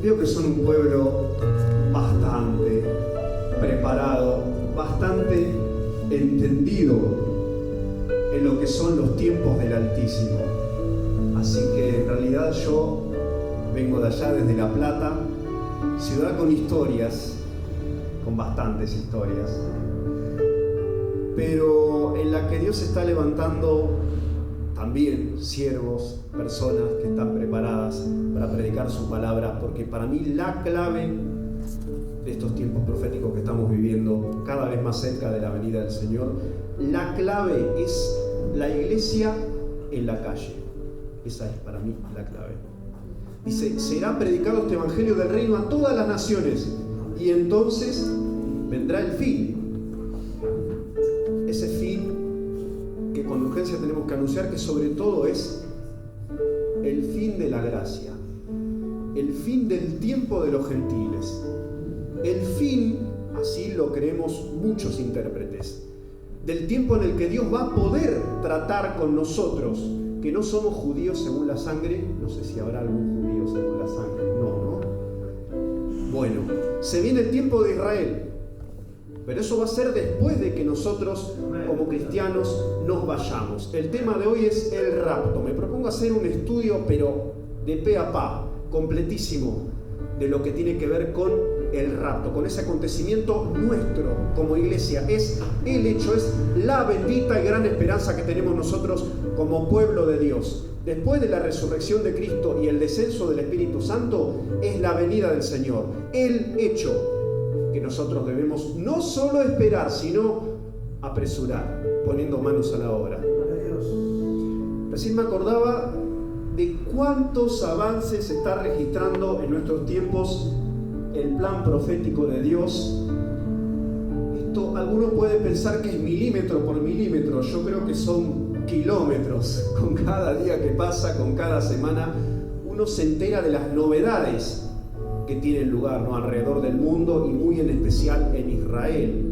Veo que son un pueblo bastante preparado, bastante entendido en lo que son los tiempos del Altísimo. Así que en realidad yo vengo de allá, desde La Plata, ciudad con historias, con bastantes historias, pero en la que Dios está levantando también siervos, personas que están preparadas para predicar su palabra, porque para mí la clave de estos tiempos proféticos que estamos viviendo, cada vez más cerca de la venida del Señor, la clave es la iglesia en la calle. Esa es para mí la clave. Dice, será predicado este evangelio del reino a todas las naciones, y entonces vendrá el fin. Ese fin que con urgencia tenemos que anunciar, que sobre todo es el fin de la gracia, el fin del tiempo de los gentiles, el fin, así lo creemos muchos intérpretes, del tiempo en el que Dios va a poder tratar con nosotros, que no somos judíos según la sangre. No sé si habrá algún judío según la sangre, no. Bueno, se viene el tiempo de Israel, pero eso va a ser después de que nosotros, como cristianos, nos vayamos. El tema de hoy es el rapto. Me propongo hacer un estudio, pero de pe a pa, completísimo, de lo que tiene que ver con el rapto, con ese acontecimiento nuestro como iglesia. Es el hecho, es la bendita y gran esperanza que tenemos nosotros como pueblo de Dios. Después de la resurrección de Cristo y el descenso del Espíritu Santo, es la venida del Señor. El hecho que nosotros debemos no solo esperar, sino apresurar, poniendo manos a la obra. Recién me acordaba de cuántos avances se está registrando en nuestros tiempos el plan profético de Dios. Esto, alguno puede pensar que es milímetro por milímetro. Yo creo que son kilómetros. Con cada día que pasa, con cada semana, uno se entera de las novedades que tienen lugar, ¿no?, alrededor del mundo, y muy en especial en Israel.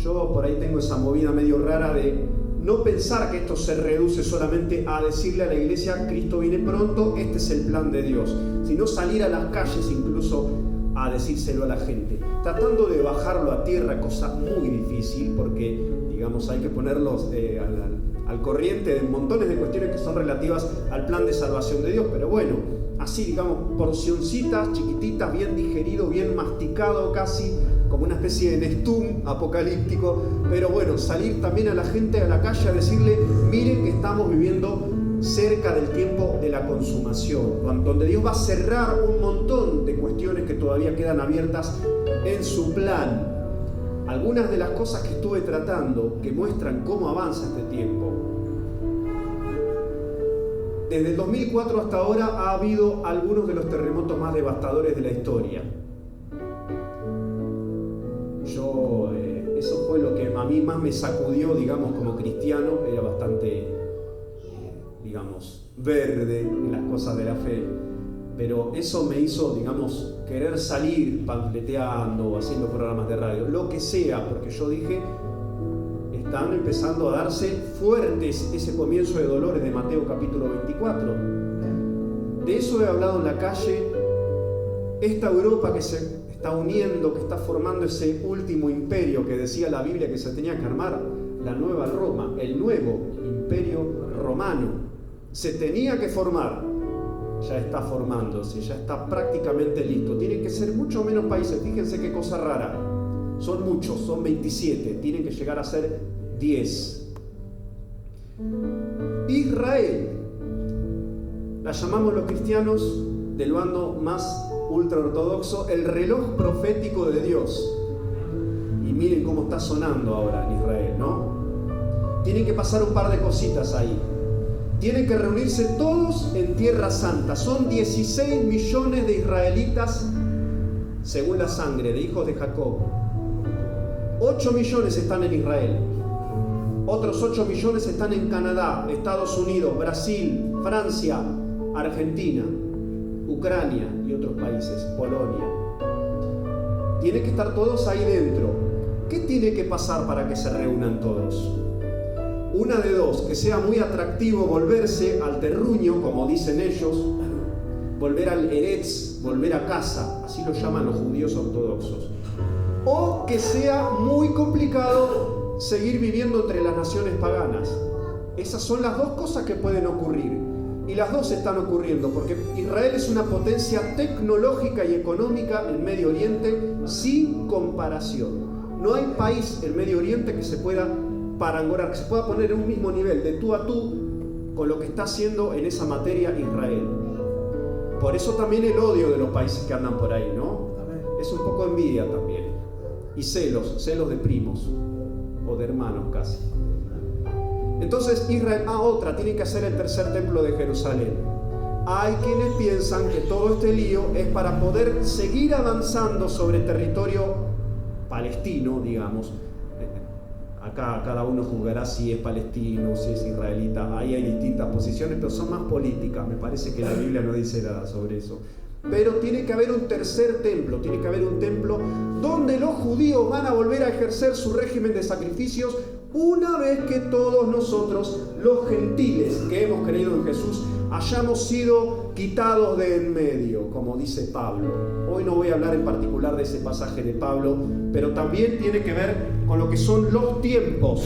Yo por ahí tengo esa movida medio rara de no pensar que esto se reduce solamente a decirle a la iglesia, Cristo viene pronto, este es el plan de Dios, sino salir a las calles incluso a decírselo a la gente, tratando de bajarlo a tierra, cosa muy difícil, porque digamos hay que ponerlos al corriente de montones de cuestiones que son relativas al plan de salvación de Dios, pero bueno, así digamos, porcioncitas chiquititas, bien digerido, bien masticado casi, como una especie de Nestum apocalíptico, pero bueno, salir también a la gente a la calle a decirle, miren que estamos viviendo cerca del tiempo de la consumación, donde Dios va a cerrar un montón de cuestiones que todavía quedan abiertas en su plan. Algunas de las cosas que estuve tratando que muestran cómo avanza este tiempo. Desde el 2004 hasta ahora ha habido algunos de los terremotos más devastadores de la historia. Eso fue lo que a mí más me sacudió, digamos, como cristiano. Era bastante, digamos, verde en las cosas de la fe. Pero eso me hizo, digamos, querer salir panfleteando, haciendo programas de radio, lo que sea, porque yo dije, están empezando a darse fuertes ese comienzo de dolores de Mateo capítulo 24. De eso he hablado en la calle. Esta Europa que se está uniendo, que está formando ese último imperio que decía la Biblia que se tenía que armar, la nueva Roma, el nuevo imperio romano, se tenía que formar, ya está formándose, ya está prácticamente listo. Tienen que ser mucho menos países, fíjense qué cosa rara, son muchos, son 27, tienen que llegar a ser 10. Israel, la llamamos los cristianos del bando más ultraortodoxo, el reloj profético de Dios. Y miren cómo está sonando ahora en Israel, ¿no? Tienen que pasar un par de cositas ahí. Tienen que reunirse todos en Tierra Santa. Son 16 millones de israelitas, según la sangre, de hijos de Jacob. 8 millones están en Israel. Otros 8 millones están en Canadá, Estados Unidos, Brasil, Francia, Argentina, Ucrania y otros países, Polonia. Tienen que estar todos ahí dentro. ¿Qué tiene que pasar para que se reúnan todos? Una de dos, que sea muy atractivo volverse al terruño, como dicen ellos, volver al Eretz, volver a casa, así lo llaman los judíos ortodoxos. O que sea muy complicado seguir viviendo entre las naciones paganas. Esas son las dos cosas que pueden ocurrir. Y las dos están ocurriendo, porque Israel es una potencia tecnológica y económica en Medio Oriente sin comparación. No hay país en Medio Oriente que se pueda parangonar, que se pueda poner en un mismo nivel, de tú a tú, con lo que está haciendo en esa materia Israel. Por eso también el odio de los países que andan por ahí, ¿no? Es un poco envidia también. Y celos de primos, o de hermanos casi. Entonces Israel, tiene que hacer el tercer templo de Jerusalén. Hay quienes piensan que todo este lío es para poder seguir avanzando sobre territorio palestino, digamos. Acá cada uno juzgará si es palestino, si es israelita. Ahí hay distintas posiciones, pero son más políticas. Me parece que la Biblia no dice nada sobre eso. Pero tiene que haber un tercer templo, tiene que haber un templo donde los judíos van a volver a ejercer su régimen de sacrificios una vez que todos nosotros, los gentiles que hemos creído en Jesús, hayamos sido quitados de en medio, como dice Pablo. Hoy no voy a hablar en particular de ese pasaje de Pablo, pero también tiene que ver con lo que son los tiempos.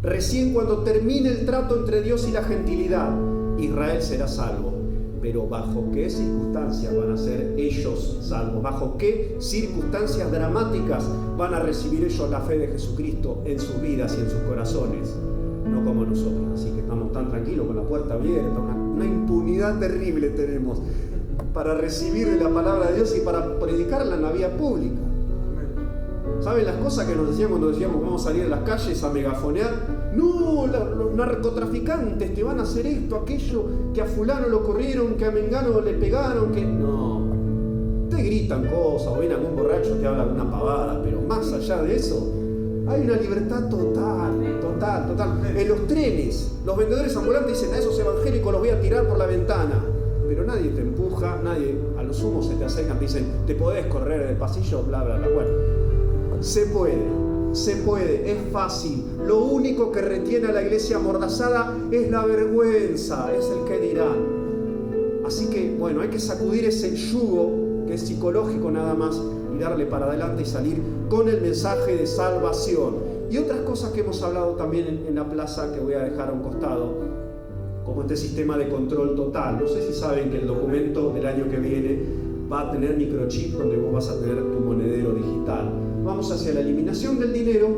Recién cuando termine el trato entre Dios y la gentilidad, Israel será salvo. Pero ¿bajo qué circunstancias van a ser ellos salvos? ¿Bajo qué circunstancias dramáticas van a recibir ellos la fe de Jesucristo en sus vidas y en sus corazones? No como nosotros, así que estamos tan tranquilos con la puerta abierta, una impunidad terrible tenemos para recibir la palabra de Dios y para predicarla en la vía pública. ¿Saben las cosas que nos decían cuando decíamos vamos a salir a las calles a megafonear? No, los narcotraficantes te van a hacer esto, aquello, que a fulano lo corrieron, que a mengano le pegaron, que... No, te gritan cosas, o ven algún borracho, te habla alguna pavada, pero más allá de eso, hay una libertad total. En los trenes, los vendedores ambulantes dicen, a esos evangélicos los voy a tirar por la ventana. Pero nadie te empuja, nadie, a lo sumo se te acercan, te dicen, te podés correr del pasillo, bla, bla, bla. Bueno, se puede, es fácil. Lo único que retiene a la iglesia amordazada es la vergüenza, es el que dirán. Así que, bueno, hay que sacudir ese yugo que es psicológico nada más y darle para adelante y salir con el mensaje de salvación. Y otras cosas que hemos hablado también en la plaza que voy a dejar a un costado, como este sistema de control total. No sé si saben que el documento del año que viene va a tener microchip donde vos vas a tener tu monedero digital. Vamos hacia la eliminación del dinero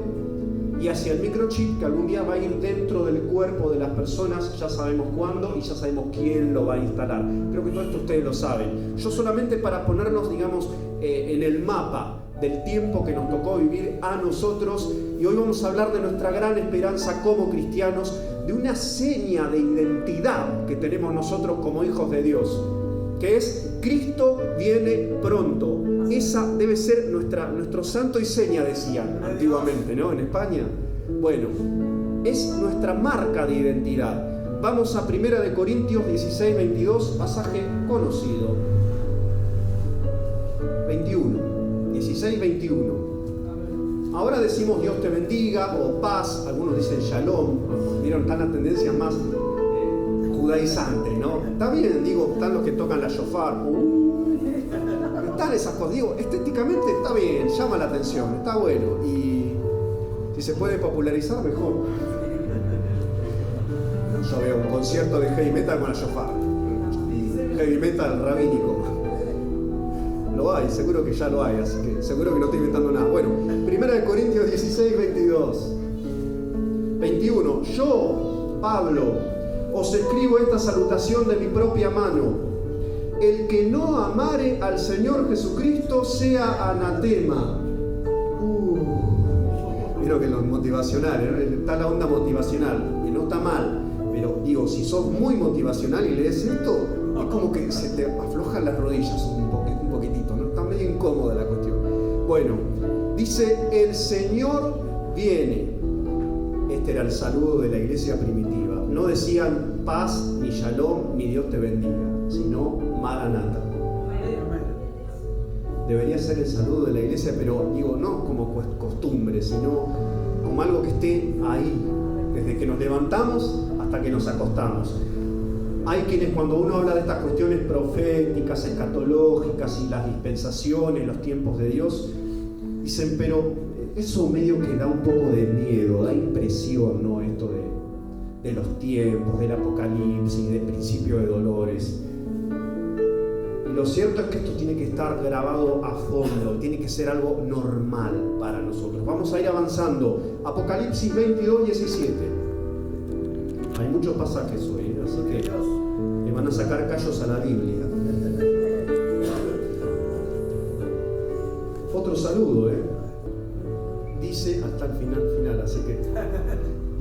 y hacia el microchip que algún día va a ir dentro del cuerpo de las personas, ya sabemos cuándo y ya sabemos quién lo va a instalar. Creo que todo esto ustedes lo saben. Yo solamente para ponernos, digamos, en el mapa del tiempo que nos tocó vivir a nosotros, y hoy vamos a hablar de nuestra gran esperanza como cristianos, de una seña de identidad que tenemos nosotros como hijos de Dios, que es Cristo viene pronto. Esa debe ser nuestro santo y seña, decían antiguamente, ¿no? En España. Bueno, es nuestra marca de identidad. Vamos a 1 Corintios 16, 22, pasaje conocido. 16, 21. Ahora decimos Dios te bendiga o paz, algunos dicen shalom. Vieron, están las tendencias más judaizantes, ¿no? Está bien, digo, están los que tocan la shofar. Están esas cosas, digo, estéticamente está bien, llama la atención, está bueno. Y si se puede popularizar, mejor. Yo veo un concierto de heavy metal con la shofar. Y heavy metal rabínico. Lo hay, seguro que ya lo hay, así que seguro que no estoy inventando nada. Bueno, 1 Corintios 16, 22. 21. Yo, Pablo, os escribo esta salutación de mi propia mano. El que no amare al Señor Jesucristo sea anatema. Mira que lo motivacional, ¿no? Está la onda motivacional, que no está mal. Pero digo, si sos muy motivacional y lees esto, es como que se te aflojan las rodillas un poquitito, ¿no? Está medio incómoda la cuestión. Bueno, dice, el Señor viene. Este era el saludo de la iglesia primitiva. No decían paz, ni shalom, ni Dios te bendiga, sino Maranatha. Debería ser el saludo de la iglesia, pero digo, no como costumbre, sino como algo que esté ahí, desde que nos levantamos hasta que nos acostamos. Hay quienes, cuando uno habla de estas cuestiones proféticas, escatológicas y las dispensaciones, los tiempos de Dios, dicen, pero eso medio que da un poco de miedo, da impresión, ¿no? Esto de los tiempos, del apocalipsis, del principio de dolores. Y lo cierto es que esto tiene que estar grabado a fondo, tiene que ser algo normal para nosotros. Vamos a ir avanzando. Apocalipsis 22, 17. Hay muchos pasajes hoy, así que le van a sacar callos a la Biblia. Otro saludo, dice hasta el final, así que.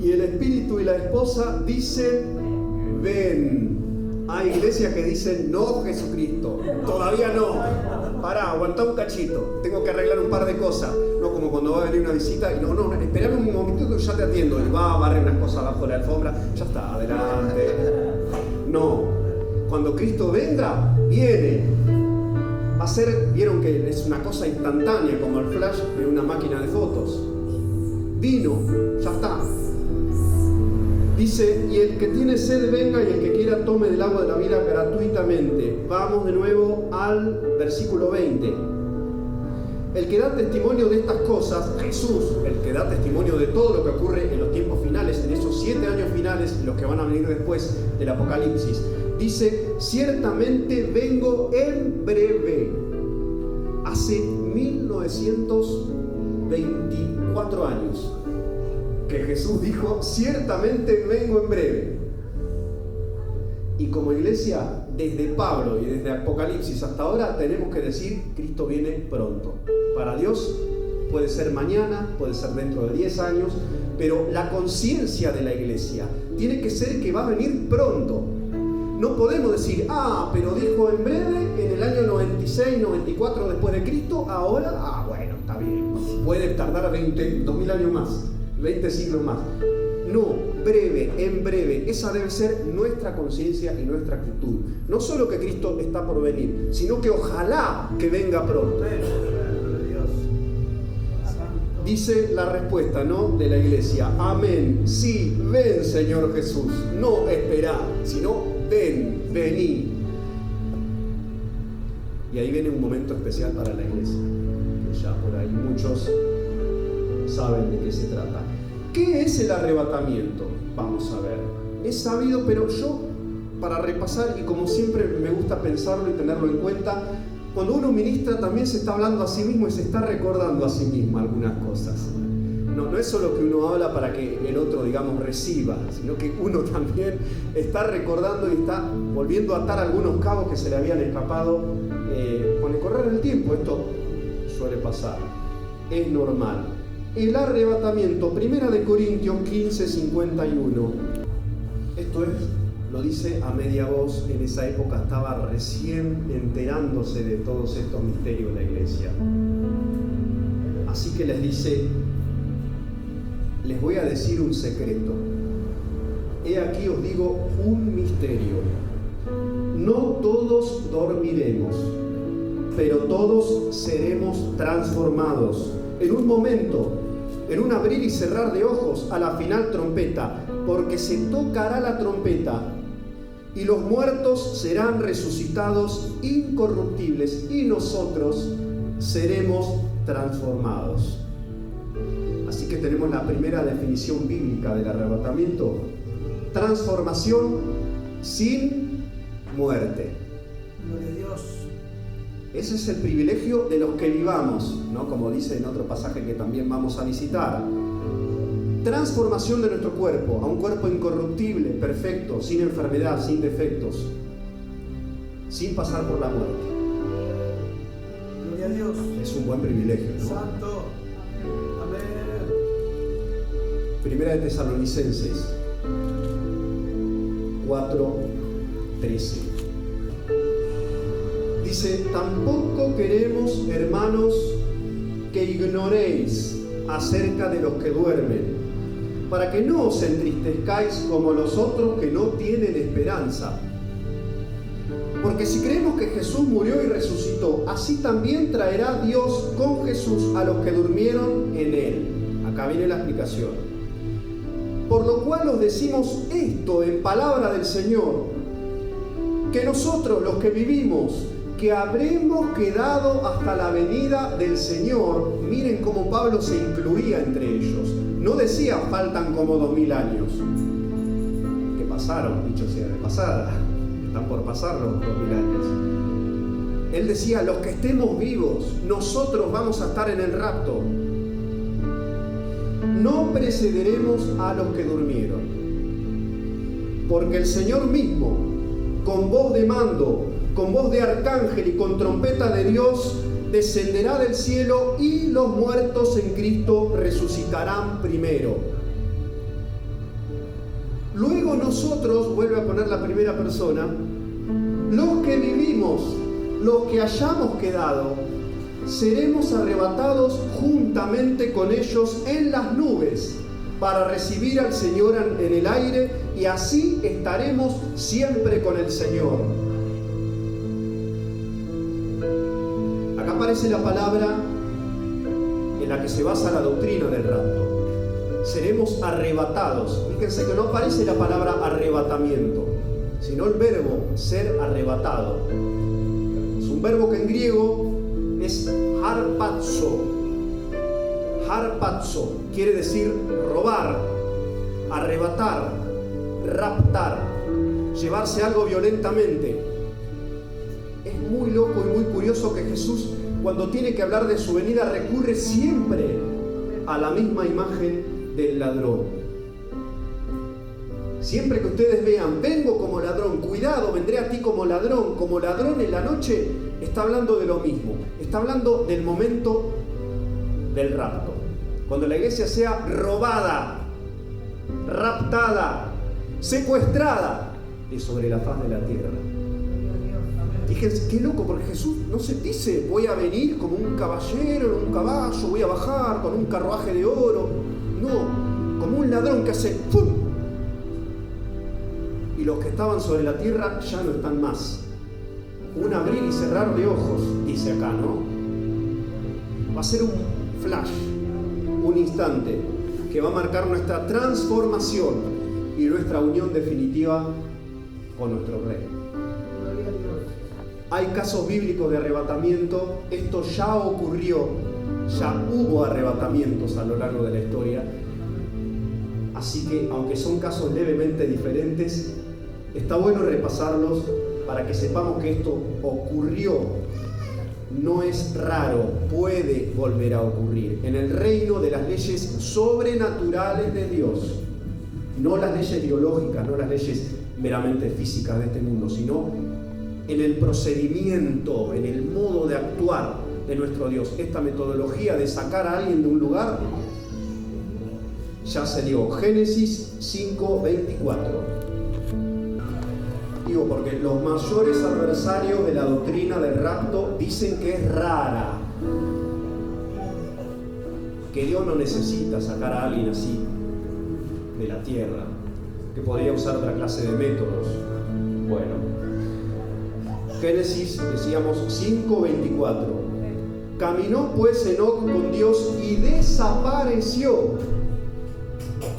Y el espíritu y la esposa dicen, ven. Hay iglesias que dicen, no, Jesucristo, todavía no. Pará, aguantá un cachito, tengo que arreglar un par de cosas. No como cuando va a venir una visita y no, esperame un momentito que ya te atiendo. Y va a barrer unas cosas abajo de la alfombra, ya está, adelante. No, cuando Cristo venga, viene. Va a ser, vieron que es una cosa instantánea, como el flash de una máquina de fotos. Vino, ya está. Dice, y el que tiene sed venga y el que quiera tome del agua de la vida gratuitamente. Vamos de nuevo al versículo 20. El que da testimonio de estas cosas, Jesús, el que da testimonio de todo lo que ocurre en los tiempos finales, en esos 7 años finales, los que van a venir después del Apocalipsis, dice, ciertamente vengo en breve. Hace 1924 años que Jesús dijo, ciertamente vengo en breve. Y como iglesia, desde Pablo y desde Apocalipsis hasta ahora, tenemos que decir, Cristo viene pronto. Para Dios puede ser mañana, puede ser dentro de 10 años, pero la conciencia de la iglesia tiene que ser que va a venir pronto. No podemos decir, pero dijo en breve, en el año 96, 94 después de Cristo, ahora, bueno, está bien, puede tardar 2000 años más, 20 siglos más. No, breve, en breve, esa debe ser nuestra conciencia y nuestra actitud. No solo que Cristo está por venir, sino que ojalá que venga pronto. Dice la respuesta, ¿no?, de la iglesia, amén, sí, ven Señor Jesús, no esperá, sino ven, vení. Y ahí viene un momento especial para la iglesia, que ya por ahí muchos saben de qué se trata. ¿Qué es el arrebatamiento? Vamos a ver. Es sabido, pero yo, para repasar, y como siempre me gusta pensarlo y tenerlo en cuenta, cuando uno ministra también se está hablando a sí mismo y se está recordando a sí mismo algunas cosas. No es solo que uno habla para que el otro, digamos, reciba, sino que uno también está recordando y está volviendo a atar algunos cabos que se le habían escapado con el correr del tiempo. Esto suele pasar, es normal. El arrebatamiento, 1 Corintios 15, 51. Esto lo dice a media voz, en esa época estaba recién enterándose de todos estos misterios la iglesia. Así que les dice, les voy a decir un secreto. He aquí os digo un misterio. No todos dormiremos, pero todos seremos transformados. En un momento, en un abrir y cerrar de ojos, a la final trompeta, porque se tocará la trompeta y los muertos serán resucitados incorruptibles y nosotros seremos transformados. Así que tenemos la primera definición bíblica del arrebatamiento: transformación sin muerte. Gloria a Dios. Ese es el privilegio de los que vivamos, ¿no? Como dice en otro pasaje que también vamos a visitar. Transformación de nuestro cuerpo a un cuerpo incorruptible, perfecto, sin enfermedad, sin defectos, sin pasar por la muerte. Gloria a Dios. Es un buen privilegio, ¿no? Santo. Amén. Primera de Tesalonicenses 4:13. Dice, tampoco queremos, hermanos, que ignoréis acerca de los que duermen, para que no os entristezcáis como los otros que no tienen esperanza. Porque si creemos que Jesús murió y resucitó, así también traerá Dios con Jesús a los que durmieron en Él. Acá viene la explicación. Por lo cual os decimos esto en palabra del Señor, que nosotros, los que vivimos, que habremos quedado hasta la venida del Señor. Miren cómo Pablo se incluía entre ellos. No decía faltan como 2000 años. Que pasaron, dicho sea de pasada. Están por pasar los 2000 años. Él decía, los que estemos vivos, nosotros vamos a estar en el rapto. No precederemos a los que durmieron. Porque el Señor mismo, con voz de mando, con voz de arcángel y con trompeta de Dios, descenderá del cielo y los muertos en Cristo resucitarán primero. Luego nosotros, vuelve a poner la primera persona, los que vivimos, los que hayamos quedado, seremos arrebatados juntamente con ellos en las nubes para recibir al Señor en el aire, y así estaremos siempre con el Señor. Acá aparece la palabra en la que se basa la doctrina del rapto. Seremos arrebatados. Fíjense que no aparece la palabra arrebatamiento, sino el verbo ser arrebatado. Es un verbo que en griego es harpazo. Harpazo quiere decir robar, arrebatar, raptar, llevarse algo violentamente. Es muy loco y muy curioso que Jesús, cuando tiene que hablar de su venida, recurre siempre a la misma imagen del ladrón. Siempre que ustedes vean, vengo como ladrón, cuidado, vendré a ti como ladrón en la noche, está hablando de lo mismo. Está hablando del momento del rapto. Cuando la iglesia sea robada, raptada, secuestrada de sobre la faz de la tierra. Fíjense, qué loco, porque Jesús no se dice voy a venir como un caballero en un caballo, voy a bajar con un carruaje de oro. No, como un ladrón que hace ¡pum! Y los que estaban sobre la tierra ya no están más. Un abrir y cerrar de ojos, dice acá, ¿no? Va a ser un flash, un instante que va a marcar nuestra transformación y nuestra unión definitiva con nuestro Rey. Hay casos bíblicos de arrebatamiento. Esto ya ocurrió, ya hubo arrebatamientos a lo largo de la historia. Así que, aunque son casos levemente diferentes, está bueno repasarlos para que sepamos que esto ocurrió. No es raro, puede volver a ocurrir en el reino de las leyes sobrenaturales de Dios. No las leyes biológicas, no las leyes meramente físicas de este mundo, sino en el procedimiento, en el modo de actuar de nuestro Dios. Esta metodología de sacar a alguien de un lugar ya se dio. Génesis 5:24. Digo, porque los mayores adversarios de la doctrina del rapto dicen que es rara, que Dios no necesita sacar a alguien así de la tierra, que podría usar otra clase de métodos. Bueno, Génesis, decíamos, 5:24. Caminó pues Enoc con Dios y desapareció,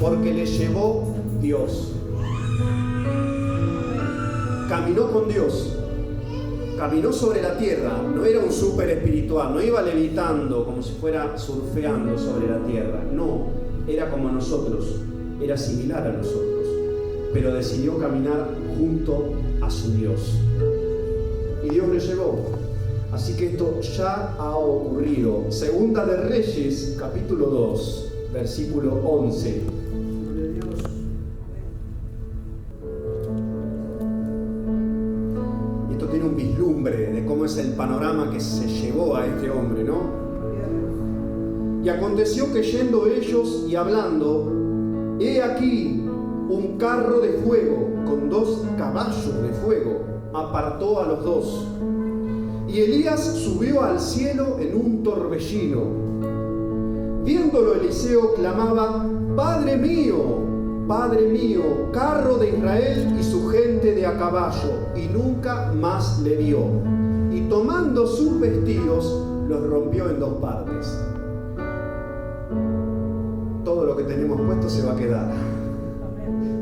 porque le llevó Dios. Caminó con Dios, caminó sobre la tierra, no era un súper espiritual, no iba levitando como si fuera surfeando sobre la tierra, no, era como nosotros, era similar a nosotros, pero decidió caminar junto a su Dios. Y Dios le llevó. Así que esto ya ha ocurrido. Segunda de Reyes, capítulo 2, versículo 11. Esto tiene un vislumbre de cómo es el panorama que se llevó a este hombre, ¿no? Y aconteció que yendo ellos y hablando, he aquí un carro de fuego con 2 caballos de fuego apartó a los 2. Y Elías subió al cielo en un torbellino. Viéndolo Eliseo clamaba: Padre mío, carro de Israel y su gente de a caballo. Y nunca más le vio. Y tomando sus vestidos, los rompió en 2 partes. Todo lo que tenemos puesto se va a quedar.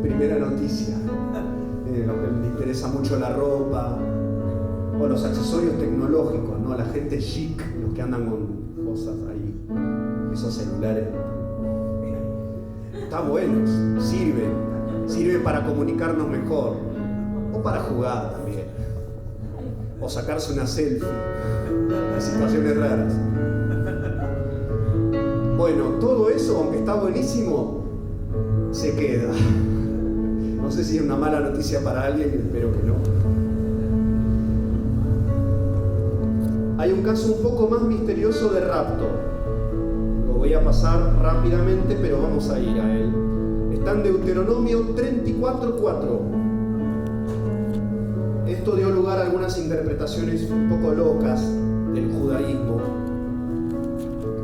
Primera noticia. a los que les interesa mucho la ropa o los accesorios tecnológicos, ¿no? La gente chic, los que andan con cosas ahí, esos celulares. Está buenos, sirven para comunicarnos mejor, o para jugar también, o sacarse una selfie en situaciones raras. Bueno, todo eso, aunque está buenísimo, se queda. No sé si es una mala noticia para alguien, espero que no. Hay un caso un poco más misterioso de rapto. Lo voy a pasar rápidamente, pero vamos a ir a él. Está en Deuteronomio 34:4. Esto dio lugar a algunas interpretaciones un poco locas del judaísmo.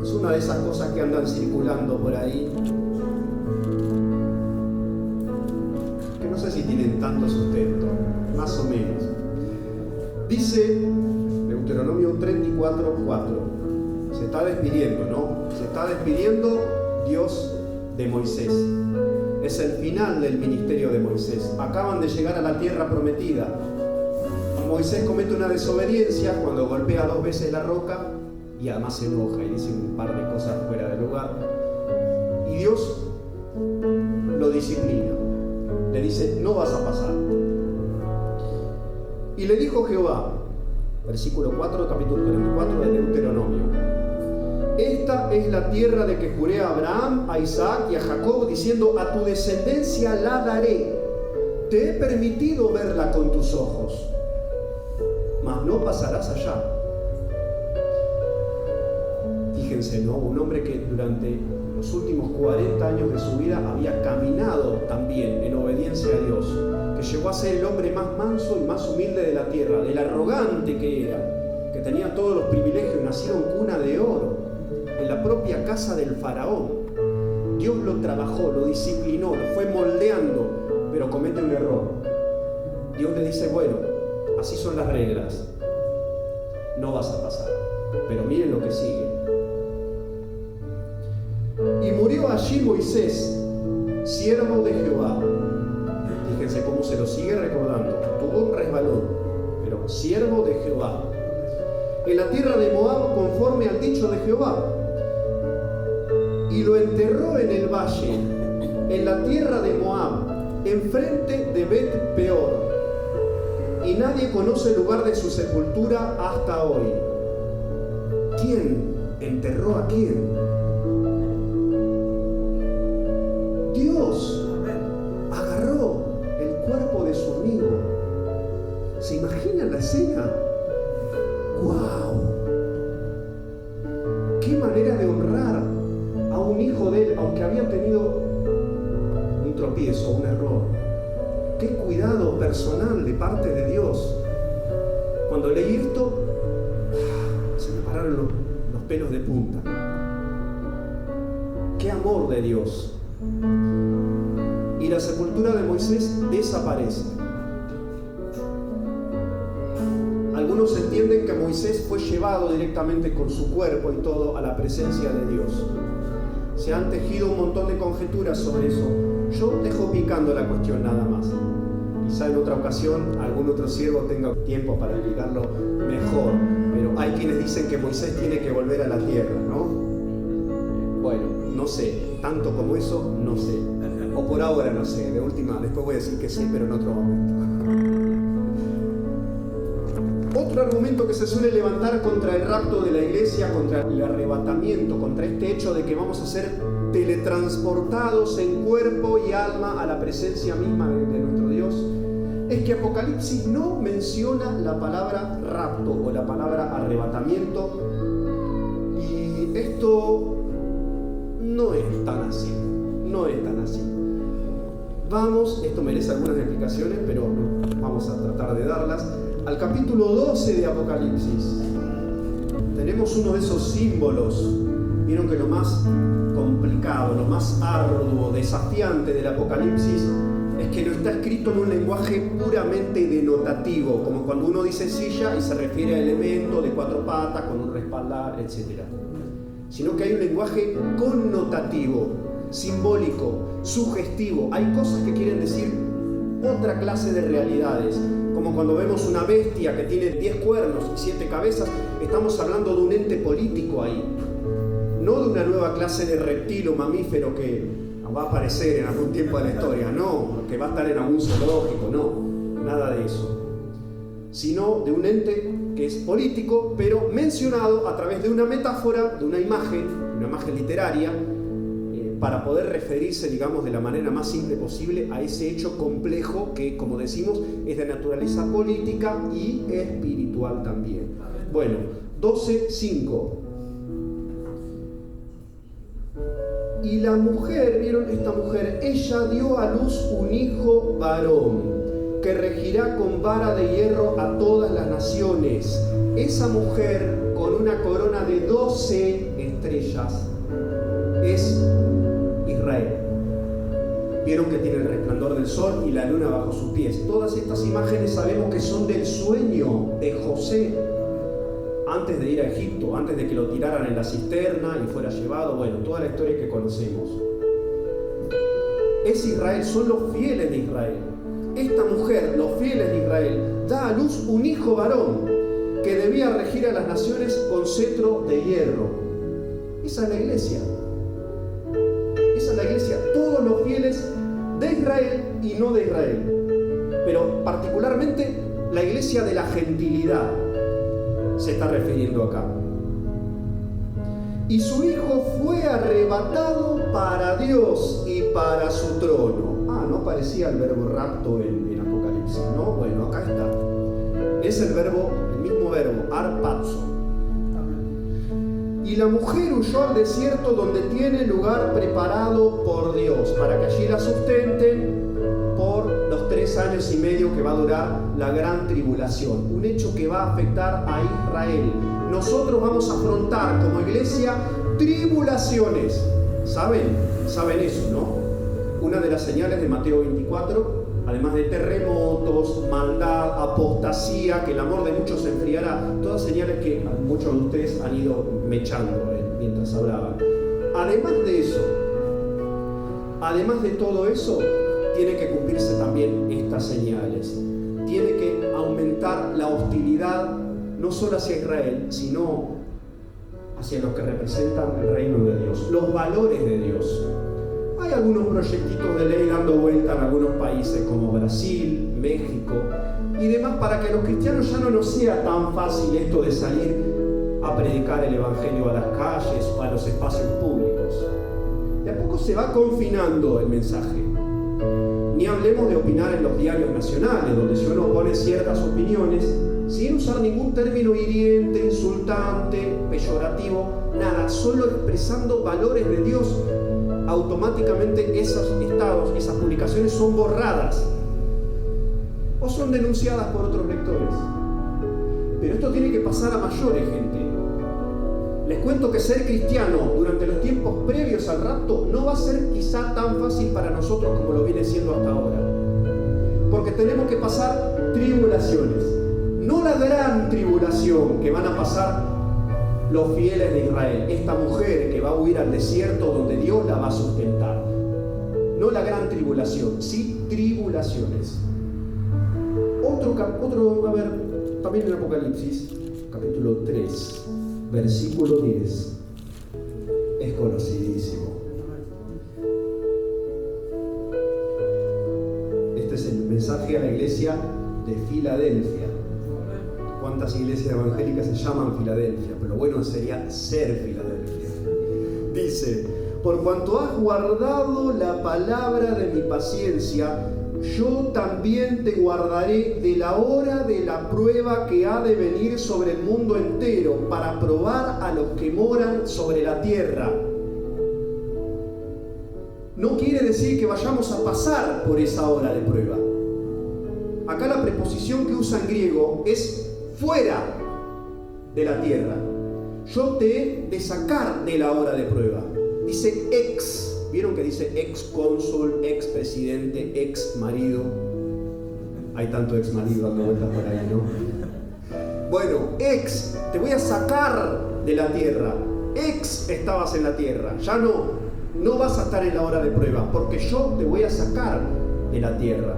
Es una de esas cosas que andan circulando por ahí, que no sé si tienen tanto sustento, más o menos. Dice Deuteronomio 34:4. Se está despidiendo, ¿no? Se está despidiendo Dios de Moisés. Es el final del ministerio de Moisés. Acaban de llegar a la tierra prometida. Moisés comete una desobediencia cuando golpea 2 veces la roca y además se enoja y dice un par de cosas fuera de lugar. Y Dios lo disciplina. Le dice, no vas a pasar. Y le dijo Jehová, versículo 4, capítulo 34 de Deuteronomio: esta es la tierra de que juré a Abraham, a Isaac y a Jacob, diciendo, a tu descendencia la daré. Te he permitido verla con tus ojos, mas no pasarás allá. Fíjense, ¿no? Un hombre que durante los últimos 40 años de su vida había caminado también en obediencia a Dios, que llegó a ser el hombre más manso y más humilde de la tierra, del arrogante que era, que tenía todos los privilegios, nacido en cuna de oro, en la propia casa del faraón. Dios lo trabajó, lo disciplinó, lo fue moldeando, pero comete un error. Dios le dice, bueno, así son las reglas, no vas a pasar. Pero miren lo que sigue. Y murió allí Moisés, siervo de Jehová. Fíjense cómo se lo sigue recordando. Tuvo un resbalón, pero siervo de Jehová, en la tierra de Moab, conforme al dicho de Jehová. Y lo enterró en el valle, en la tierra de Moab, enfrente de Bet Peor. Y nadie conoce el lugar de su sepultura hasta hoy. ¿Quién enterró a quién? Dios agarró el cuerpo de su amigo. ¿Se imaginan la escena? ¡Wow! ¡Qué manera de honrar a un hijo de él, aunque había tenido un tropiezo, un error! ¡Qué cuidado personal de parte de Dios! Cuando leí esto, se me pararon los pelos de punta. ¡Qué amor de Dios! Y la sepultura de Moisés desaparece. Algunos entienden que Moisés fue llevado directamente con su cuerpo y todo a la presencia de Dios. Se han tejido un montón de conjeturas sobre eso. Yo dejo picando la cuestión nada más. Quizá en otra ocasión algún otro siervo tenga tiempo para explicarlo mejor. Pero hay quienes dicen que Moisés tiene que volver a la tierra, ¿no? Bueno, no sé. Tanto como eso, no sé. O por ahora no sé. De última, después voy a decir que sí, pero en otro momento. Otro argumento que se suele levantar contra el rapto de la iglesia, contra el arrebatamiento, contra este hecho de que vamos a ser teletransportados en cuerpo y alma a la presencia misma de nuestro Dios, es que Apocalipsis no menciona la palabra rapto o la palabra arrebatamiento, y esto no es tan así, no es tan así. Vamos, esto merece algunas explicaciones, pero vamos a tratar de darlas. Al capítulo 12 de Apocalipsis tenemos uno de esos símbolos. Vieron que lo más complicado, lo más arduo, desafiante del Apocalipsis es que no está escrito en un lenguaje puramente denotativo, como cuando uno dice silla y se refiere a elemento de 4 patas con un respaldar, etc. Sino que hay un lenguaje connotativo, simbólico, sugestivo. Hay cosas que quieren decir otra clase de realidades. Como cuando vemos una bestia que tiene 10 cuernos y 7 cabezas, estamos hablando de un ente político ahí. No de una nueva clase de reptil o mamífero que va a aparecer en algún tiempo de la historia, no, que va a estar en algún zoológico, no, nada de eso. Sino de un ente que es político, pero mencionado a través de una metáfora, de una imagen literaria, para poder referirse, digamos, de la manera más simple posible a ese hecho complejo que, como decimos, es de naturaleza política y espiritual también. Bueno, 12:5. Y la mujer, ¿vieron? Esta mujer, ella dio a luz un hijo varón, que regirá con vara de hierro a todas las naciones. Esa mujer, con una corona de 12 estrellas, es Israel. Vieron que tiene el resplandor del sol y la luna bajo sus pies. Todas estas imágenes sabemos que son del sueño de José antes de ir a Egipto, antes de que lo tiraran en la cisterna y fuera llevado. Bueno, toda la historia que conocemos. Es Israel, son los fieles de Israel. Esta mujer, los fieles de Israel, da a luz un hijo varón que debía regir a las naciones con cetro de hierro. Esa es la iglesia. Esa es la iglesia. Todos los fieles de Israel y no de Israel. Pero particularmente la iglesia de la gentilidad se está refiriendo acá. Y su hijo fue arrebatado para Dios y para su trono. No aparecía el verbo rapto en Apocalipsis, ¿no? Bueno, acá está. Es el mismo verbo, arpazo. Y la mujer huyó al desierto donde tiene lugar preparado por Dios, para que allí la sustenten por los 3 años y medio que va a durar la gran tribulación. Un hecho que va a afectar a Israel. Nosotros vamos a afrontar como iglesia tribulaciones. ¿Saben eso, no? Una de las señales de Mateo 24, además de terremotos, maldad, apostasía, que el amor de muchos se enfriará, todas señales que muchos de ustedes han ido mechando mientras hablaban. Además de eso, además de todo eso, tiene que cumplirse también estas señales. Tiene que aumentar la hostilidad no solo hacia Israel, sino hacia los que representan el reino de Dios, los valores de Dios. Hay algunos proyectitos de ley dando vuelta en algunos países como Brasil, México y demás, para que a los cristianos ya no nos sea tan fácil esto de salir a predicar el evangelio a las calles o a los espacios públicos. De a poco se va confinando el mensaje. Ni hablemos de opinar en los diarios nacionales, donde si uno pone ciertas opiniones sin usar ningún término hiriente, insultante, peyorativo, nada, solo expresando valores de Dios, automáticamente esos estados, esas publicaciones son borradas o son denunciadas por otros lectores. Pero esto tiene que pasar a mayores, gente. Les cuento que ser cristiano durante los tiempos previos al rapto no va a ser quizá tan fácil para nosotros como lo viene siendo hasta ahora. Porque tenemos que pasar tribulaciones. No la gran tribulación que van a pasar los fieles de Israel, esta mujer que va a huir al desierto donde Dios la va a sustentar. No la gran tribulación, sí tribulaciones. A ver, también en Apocalipsis, capítulo 3, versículo 10. Es conocidísimo. Este es el mensaje a la iglesia de Filadelfia. ¿Cuántas iglesias evangélicas se llaman Filadelfia? Pero bueno sería ser Filadelfia. Dice: por cuanto has guardado la palabra de mi paciencia, yo también te guardaré de la hora de la prueba que ha de venir sobre el mundo entero, para probar a los que moran sobre la tierra. No quiere decir que vayamos a pasar por esa hora de prueba. Acá la preposición que usa en griego es fuera de la tierra. Yo te he de sacar de la hora de prueba. Dice ex. ¿Vieron que dice ex cónsul, ex presidente, ex marido? Hay tanto ex marido dando vueltas por ahí, ¿no? Bueno, ex, te voy a sacar de la tierra. Ex estabas en la tierra. Ya no vas a estar en la hora de prueba, porque yo te voy a sacar de la tierra.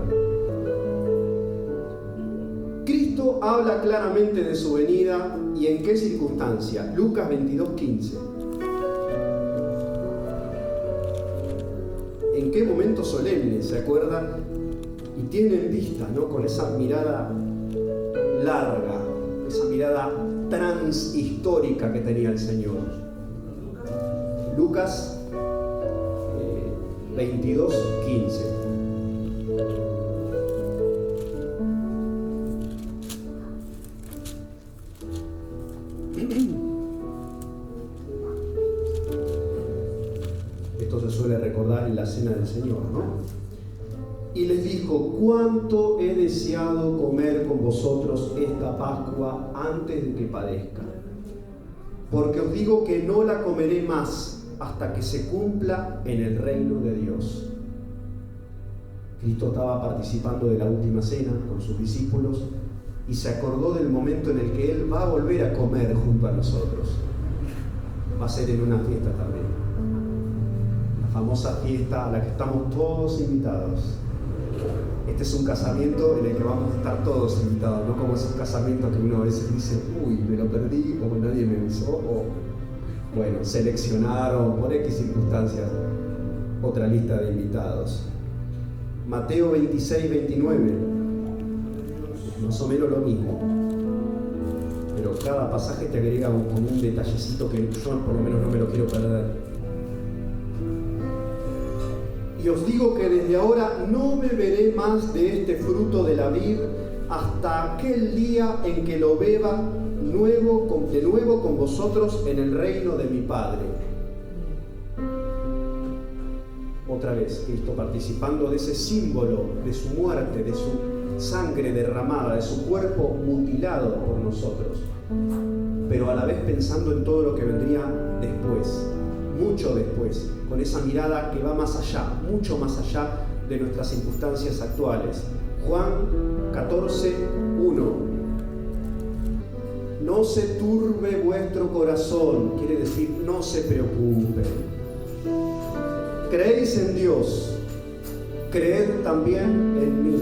texto habla claramente de su venida y en qué circunstancia. Lucas 22:15. ¿En qué momento solemne, se acuerdan? Y tienen vista, ¿no? Con esa mirada larga, esa mirada transhistórica que tenía el Señor. Lucas 22:15. Esto se suele recordar en la cena del Señor, ¿no? Y les dijo: cuánto he deseado comer con vosotros esta Pascua antes de que padezca, porque os digo que no la comeré más hasta que se cumpla en el reino de Dios. Cristo estaba participando de la última cena con sus discípulos y se acordó del momento en el que Él va a volver a comer junto a nosotros. Va a ser en una fiesta también, la famosa fiesta a la que estamos todos invitados. Este es un casamiento en el que vamos a estar todos invitados, no como esos casamientos que uno a veces dice: uy, me lo perdí, o nadie me avisó, o bueno, seleccionaron por X circunstancias otra lista de invitados. Mateo 26-29, más o menos lo mismo, pero cada pasaje te agrega como un detallecito que yo por lo menos no me lo quiero perder. Y os digo que desde ahora no beberé más de este fruto de la vid hasta aquel día en que lo beba de nuevo con vosotros en el reino de mi Padre. Otra vez, Cristo participando de ese símbolo de su muerte, de su sangre derramada, de su cuerpo mutilado por nosotros, pero a la vez pensando en todo lo que vendría después, mucho después, con esa mirada que va más allá, mucho más allá de nuestras circunstancias actuales. Juan 14:1. No se turbe vuestro corazón, quiere decir no se preocupen. Creéis en Dios, creed también en mí.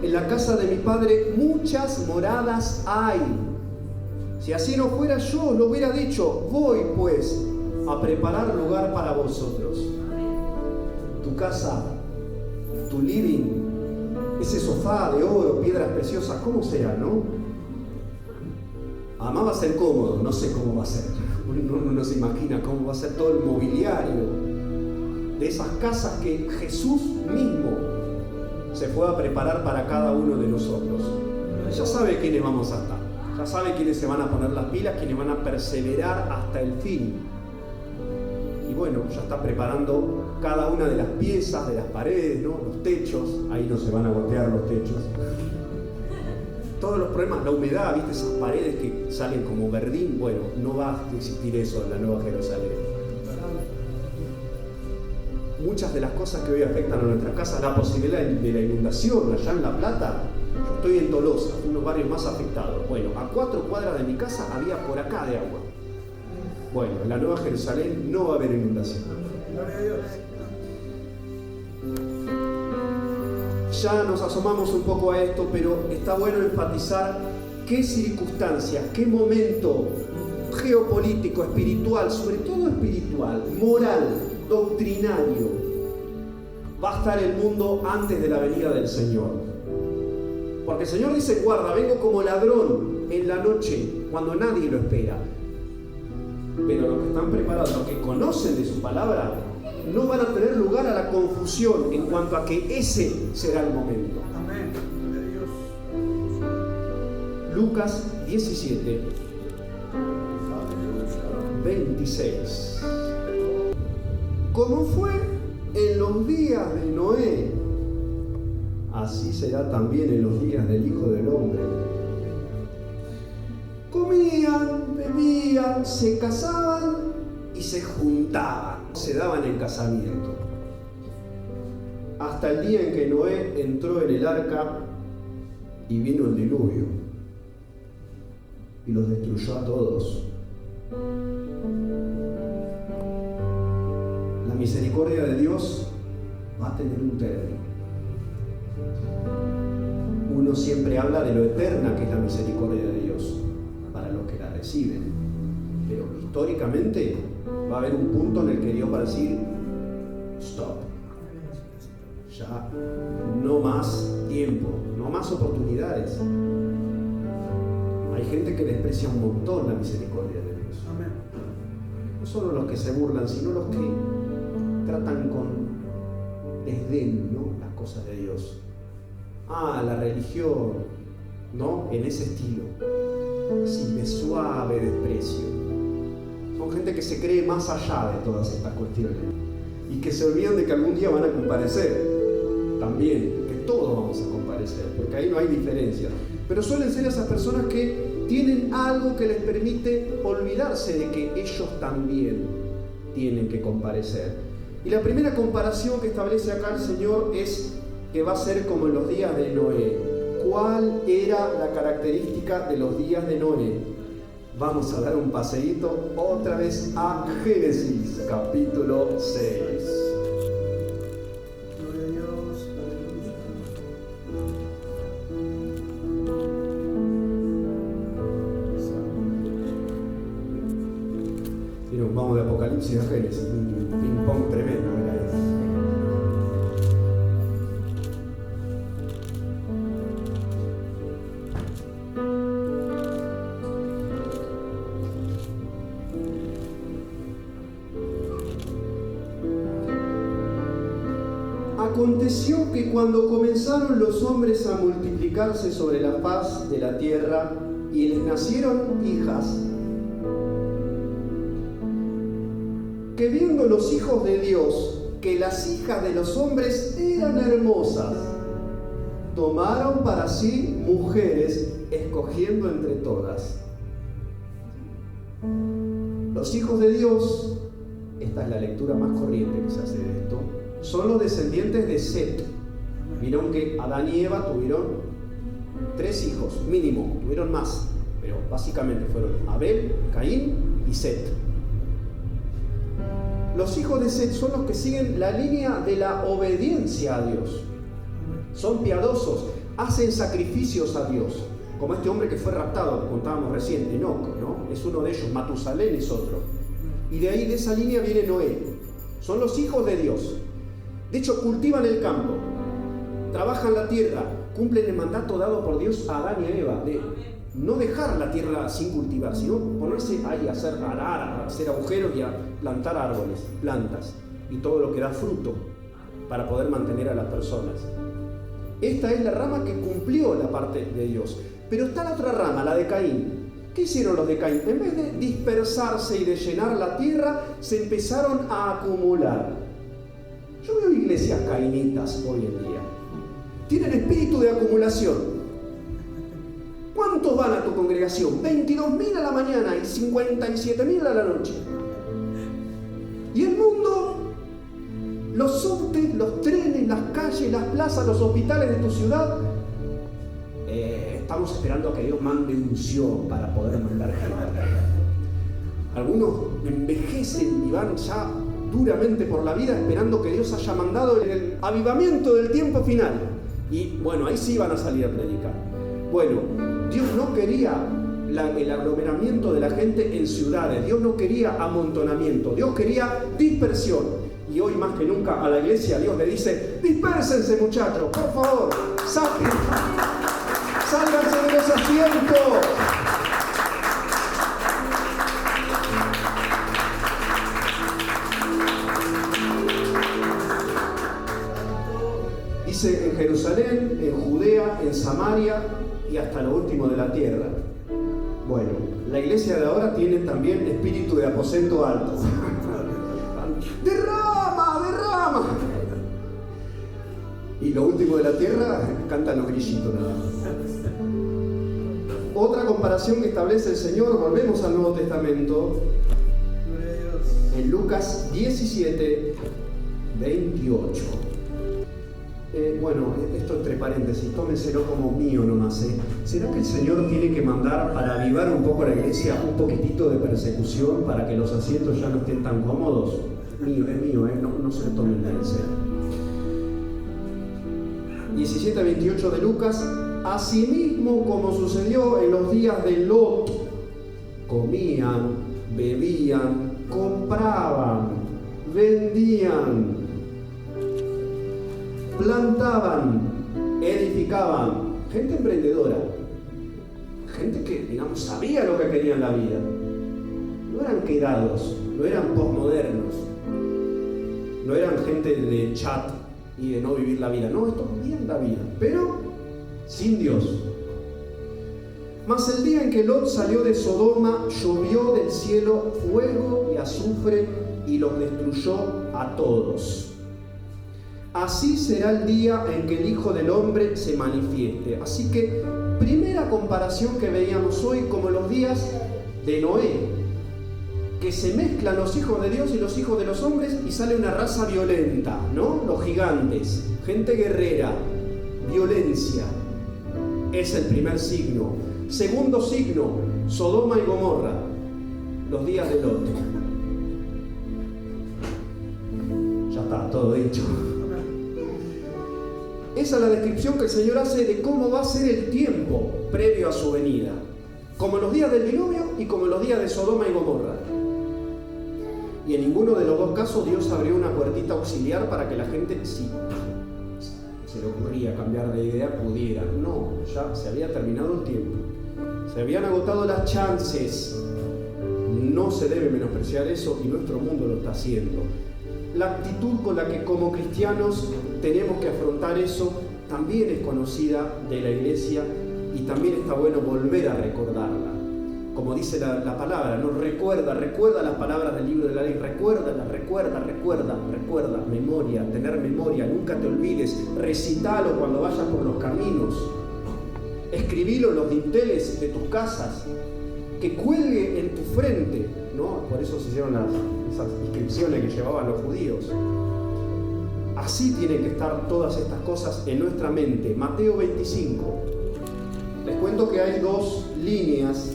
En la casa de mi Padre muchas moradas hay. Si así no fuera, yo lo hubiera dicho. Voy pues a preparar lugar para vosotros. Tu casa, tu living, ese sofá de oro, piedras preciosas, ¿cómo será, no? Además va a ser cómodo, no sé cómo va a ser. Uno no se imagina cómo va a ser todo el mobiliario de esas casas que Jesús mismo se fue a preparar para cada uno de nosotros. Ya sabe quiénes vamos a estar. Ya sabe quiénes se van a poner las pilas, quiénes van a perseverar hasta el fin. Y bueno, ya está preparando cada una de las piezas, de las paredes, ¿no? Los techos, ahí no se van a gotear los techos. Todos los problemas, la humedad, ¿viste? Esas paredes que salen como verdín, bueno, no va a existir eso en la Nueva Jerusalén. Muchas de las cosas que hoy afectan a nuestra casa, la posibilidad de la inundación allá en La Plata. Yo estoy en Tolosa, unos barrios más afectados. Bueno, a 4 cuadras de mi casa había por acá de agua. Bueno, en la Nueva Jerusalén no va a haber inundación. Ya nos asomamos un poco a esto, pero está bueno enfatizar qué circunstancias, qué momento geopolítico, espiritual, sobre todo espiritual, moral, doctrinario, va a estar el mundo antes de la venida del Señor. Porque el Señor dice: guarda, vengo como ladrón en la noche, cuando nadie lo espera. Pero los que están preparados, los que conocen de su palabra, no van a tener lugar a la confusión en cuanto a que ese será el momento. Amén. Lucas 17, 26. Como fue en los días de Noé, así será también en los días del Hijo del Hombre. Comían, bebían, se casaban y se juntaban, se daban el casamiento. Hasta el día en que Noé entró en el arca y vino el diluvio y los destruyó a todos. La misericordia de Dios va a tener un término. uno siempre habla de lo eterna que es la misericordia de Dios para los que la reciben. Pero históricamente va a haber un punto en el que Dios va a decir, stop. Ya no más tiempo, no más oportunidades. Hay gente que desprecia un montón la misericordia de Dios. No solo los que se burlan, sino los que tratan con desdén, ¿no?, las cosas de Dios. La religión, ¿no?, en ese estilo, así de suave desprecio. Son gente que se cree más allá de todas estas cuestiones y que se olvidan de que algún día van a comparecer también, que todos vamos a comparecer, porque ahí no hay diferencia. Pero suelen ser esas personas que tienen algo que les permite olvidarse de que ellos también tienen que comparecer. Y la primera comparación que establece acá el Señor es que va a ser como en los días de Noé. ¿Cuál era la característica de los días de Noé? Vamos a dar un paseíto otra vez a Génesis, capítulo 6. Gloria a Dios, Y nos vamos de Apocalipsis a Génesis, un ping-pong tremendo, mira eso. Aconteció que cuando comenzaron los hombres a multiplicarse sobre la faz de la tierra y les nacieron hijas, que viendo los hijos de Dios que las hijas de los hombres eran hermosas, tomaron para sí mujeres, escogiendo entre todas. Los hijos de Dios, esta es la lectura más corriente que se hace de esto, son los descendientes de Set. Vieron que Adán y Eva tuvieron 3 hijos, mínimo, tuvieron más, pero básicamente fueron Abel, Caín y Set. Los hijos de Set son los que siguen la línea de la obediencia a Dios. Son piadosos, hacen sacrificios a Dios, como este hombre que fue raptado, que contábamos recién, Enoc, ¿no? Es uno de ellos, Matusalén es otro. Y de ahí, de esa línea, viene Noé. Son los hijos de Dios. De hecho, cultivan el campo, trabajan la tierra, cumplen el mandato dado por Dios a Adán y a Eva de no dejar la tierra sin cultivar, sino ponerse ahí a hacer arar, a hacer agujeros y a plantar árboles, plantas y todo lo que da fruto para poder mantener a las personas. Esta es la rama que cumplió la parte de Dios. Pero está la otra rama, la de Caín. ¿Qué hicieron los de Caín? En vez de dispersarse y de llenar la tierra, se empezaron a acumular. Yo veo iglesias caínitas hoy en día. Tienen espíritu de acumulación. ¿Cuántos van a tu congregación? 22.000 a la mañana y 57.000 a la noche. Y el mundo, los subtes, los trenes, las calles, las plazas, los hospitales de tu ciudad, estamos esperando a que Dios mande unción para poder mandar gente. Algunos envejecen y van ya duramente por la vida esperando que Dios haya mandado el avivamiento del tiempo final. Y bueno, ahí sí van a salir a predicar. Bueno, Dios no quería el aglomeramiento de la gente en ciudades. Dios no quería amontonamiento. Dios quería dispersión. Y hoy más que nunca a la iglesia Dios le dice: dispérsense, muchachos, por favor, sálganse de los asientos. Dice en Jerusalén, en Judea, en Samaria y hasta lo último de la tierra. Bueno, la iglesia de ahora tiene también espíritu de aposento alto. ¡Derrama, derrama! Y lo último de la tierra cantan los grillitos nada más. Otra comparación que establece el Señor, volvemos al Nuevo Testamento, en Lucas 17, 28. Bueno, esto entre paréntesis, tómenselo como mío nomás. ¿Será que el Señor tiene que mandar para avivar un poco a la iglesia un poquitito de persecución para que los asientos ya no estén tan cómodos? Mío, es mío, no se lo tomen en serio. 17 a 28 de Lucas, Asimismo, como sucedió en los días de Lot, comían, bebían, compraban, vendían, plantaban, edificaban. Gente emprendedora, gente que, digamos, sabía lo que quería en la vida. No eran quedados, no eran posmodernos, no eran gente de chat y de no vivir la vida. No, estos vivían la vida, pero sin Dios. Mas el día en que Lot salió de Sodoma, llovió del cielo fuego y azufre y los destruyó a todos. Así será el día en que el Hijo del Hombre se manifieste. Así que, primera comparación que veíamos hoy, como los días de Noé, que se mezclan los hijos de Dios y los hijos de los hombres y sale una raza violenta, ¿no? Los gigantes, gente guerrera, violencia. Es el primer signo. Segundo signo, Sodoma y Gomorra, los días de Lot. Ya está, todo dicho. Esa es la descripción que el Señor hace de cómo va a ser el tiempo previo a su venida. Como en los días del diluvio y como en los días de Sodoma y Gomorra. Y en ninguno de los dos casos Dios abrió una puertita auxiliar para que la gente, si se le ocurría cambiar de idea, pudiera. No, ya se había terminado el tiempo. Se habían agotado las chances. No se debe menospreciar eso y nuestro mundo lo está haciendo. La actitud con la que como cristianos tenemos que afrontar eso también es conocida de la Iglesia y también está bueno volver a recordarla. Como dice la palabra, ¿no? Recuerda las palabras del libro de la ley, recuerda, memoria, tener memoria, nunca te olvides, recitalo cuando vayas por los caminos, escribilo en los dinteles de tus casas, que cuelgue en tu frente, ¿no? Por eso se hicieron esas inscripciones que llevaban los judíos. Así tienen que estar todas estas cosas en nuestra mente. Mateo 25. Les cuento que hay dos líneas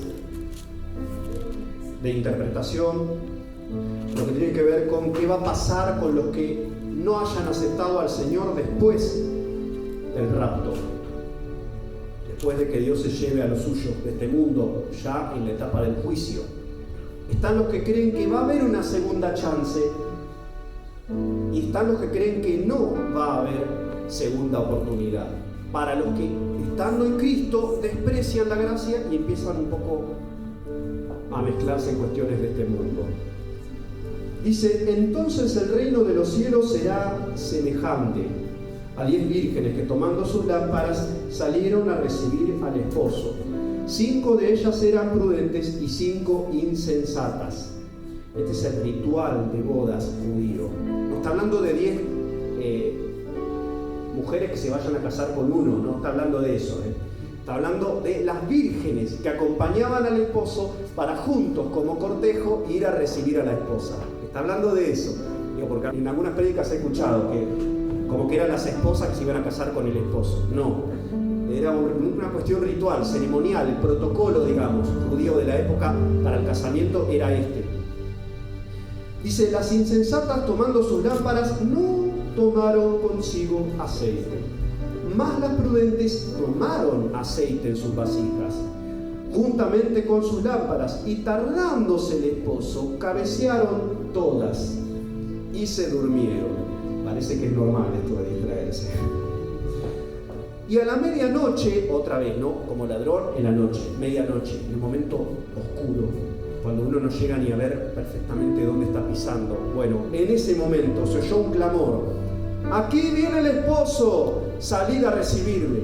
de interpretación, lo que tiene que ver con qué va a pasar con los que no hayan aceptado al Señor después del rapto, después de que Dios se lleve a los suyos de este mundo, ya en la etapa del juicio. Están los que creen que va a haber una segunda chance y están los que creen que no va a haber segunda oportunidad. Para los que, estando en Cristo, desprecian la gracia y empiezan un poco a mezclarse en cuestiones de este mundo. Dice, entonces el reino de los cielos será semejante a 10 vírgenes que tomando sus lámparas salieron a recibir al esposo. 5 de ellas eran prudentes y 5 insensatas. Este es el ritual de bodas judío. No está hablando de 10 mujeres que se vayan a casar con uno, no está hablando de eso. Está hablando de las vírgenes que acompañaban al esposo para juntos, como cortejo, ir a recibir a la esposa. Está hablando de eso. Digo, porque en algunas prédicas he escuchado que como que eran las esposas que se iban a casar con el esposo. No, era una cuestión ritual, ceremonial, el protocolo, digamos, judío de la época para el casamiento era este. Dice, las insensatas tomando sus lámparas no tomaron consigo aceite, mas las prudentes tomaron aceite en sus vasijas, juntamente con sus lámparas, y tardándose el esposo, cabecearon todas y se durmieron. Parece que es normal esto de distraerse. Y a la medianoche, otra vez, ¿no? Como ladrón en la noche, medianoche, en un momento oscuro, cuando uno no llega ni a ver perfectamente dónde está pisando. Bueno, en ese momento se oyó un clamor: ¡aquí viene el esposo! ¡Salid a recibirle!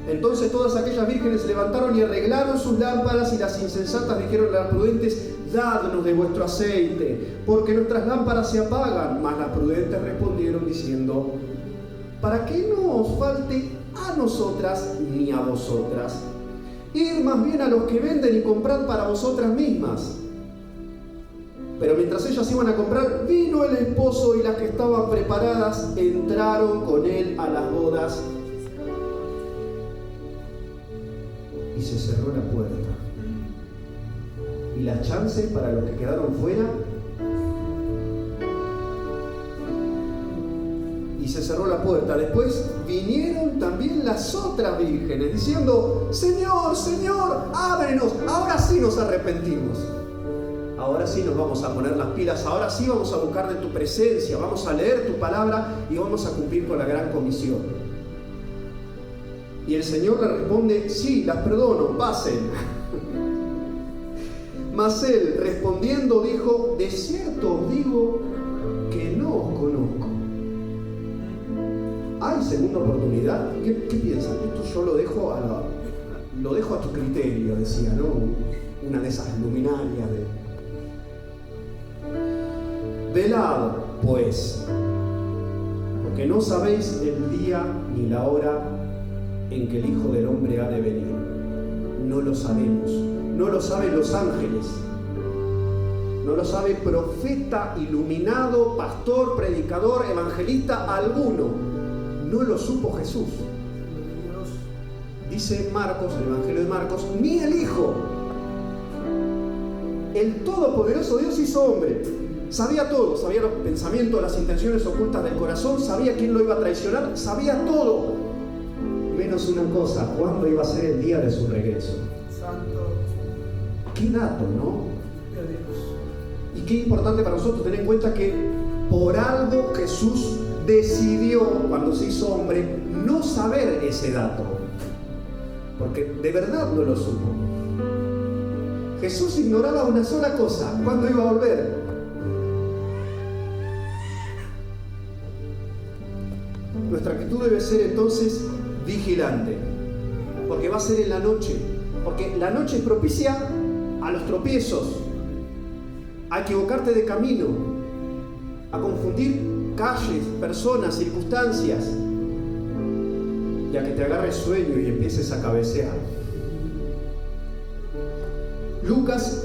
Entonces todas aquellas vírgenes se levantaron y arreglaron sus lámparas, y las insensatas dijeron a las prudentes: dadnos de vuestro aceite, porque nuestras lámparas se apagan. Mas las prudentes respondieron diciendo: para que no os falte a nosotras ni a vosotras, id más bien a los que venden y comprad para vosotras mismas. Pero mientras ellas iban a comprar, vino el esposo, y las que estaban preparadas entraron con él a las bodas, y se cerró la puerta. Y las chances para los que quedaron fuera y se cerró la puerta. Después vinieron también las otras vírgenes diciendo: Señor, Señor, ábrenos, ahora sí nos arrepentimos. Ahora sí nos vamos a poner las pilas, ahora sí vamos a buscar de tu presencia, vamos a leer tu palabra y vamos a cumplir con la gran comisión. Y el Señor le responde: sí, las perdono, pasen. Mas él respondiendo dijo: de cierto os digo que no os conozco. ¿Hay segunda oportunidad? ¿Qué piensan? Esto yo lo dejo a tu criterio, decía, ¿no? Una de esas luminarias de... Velad, pues, porque no sabéis el día ni la hora en que el Hijo del Hombre ha de venir. No lo sabemos, no lo saben los ángeles, no lo sabe profeta, iluminado, pastor, predicador, evangelista alguno. No lo supo Jesús. Dice Marcos, el Evangelio de Marcos, ni el Hijo. El todopoderoso Dios hizo hombre. Sabía todo, sabía los pensamientos, las intenciones ocultas del corazón, sabía quién lo iba a traicionar, sabía todo. Menos una cosa: ¿cuándo iba a ser el día de su regreso? Santo. Qué dato, ¿no? Y qué importante para nosotros tener en cuenta que por algo Jesús decidió, cuando se hizo hombre, no saber ese dato. Porque de verdad no lo supo. Jesús ignoraba una sola cosa: ¿cuándo iba a volver? Nuestra actitud debe ser entonces vigilante, porque va a ser en la noche, porque la noche es propicia a los tropiezos, a equivocarte de camino, a confundir calles, personas, circunstancias, y a que te agarres sueño y empieces a cabecear. Lucas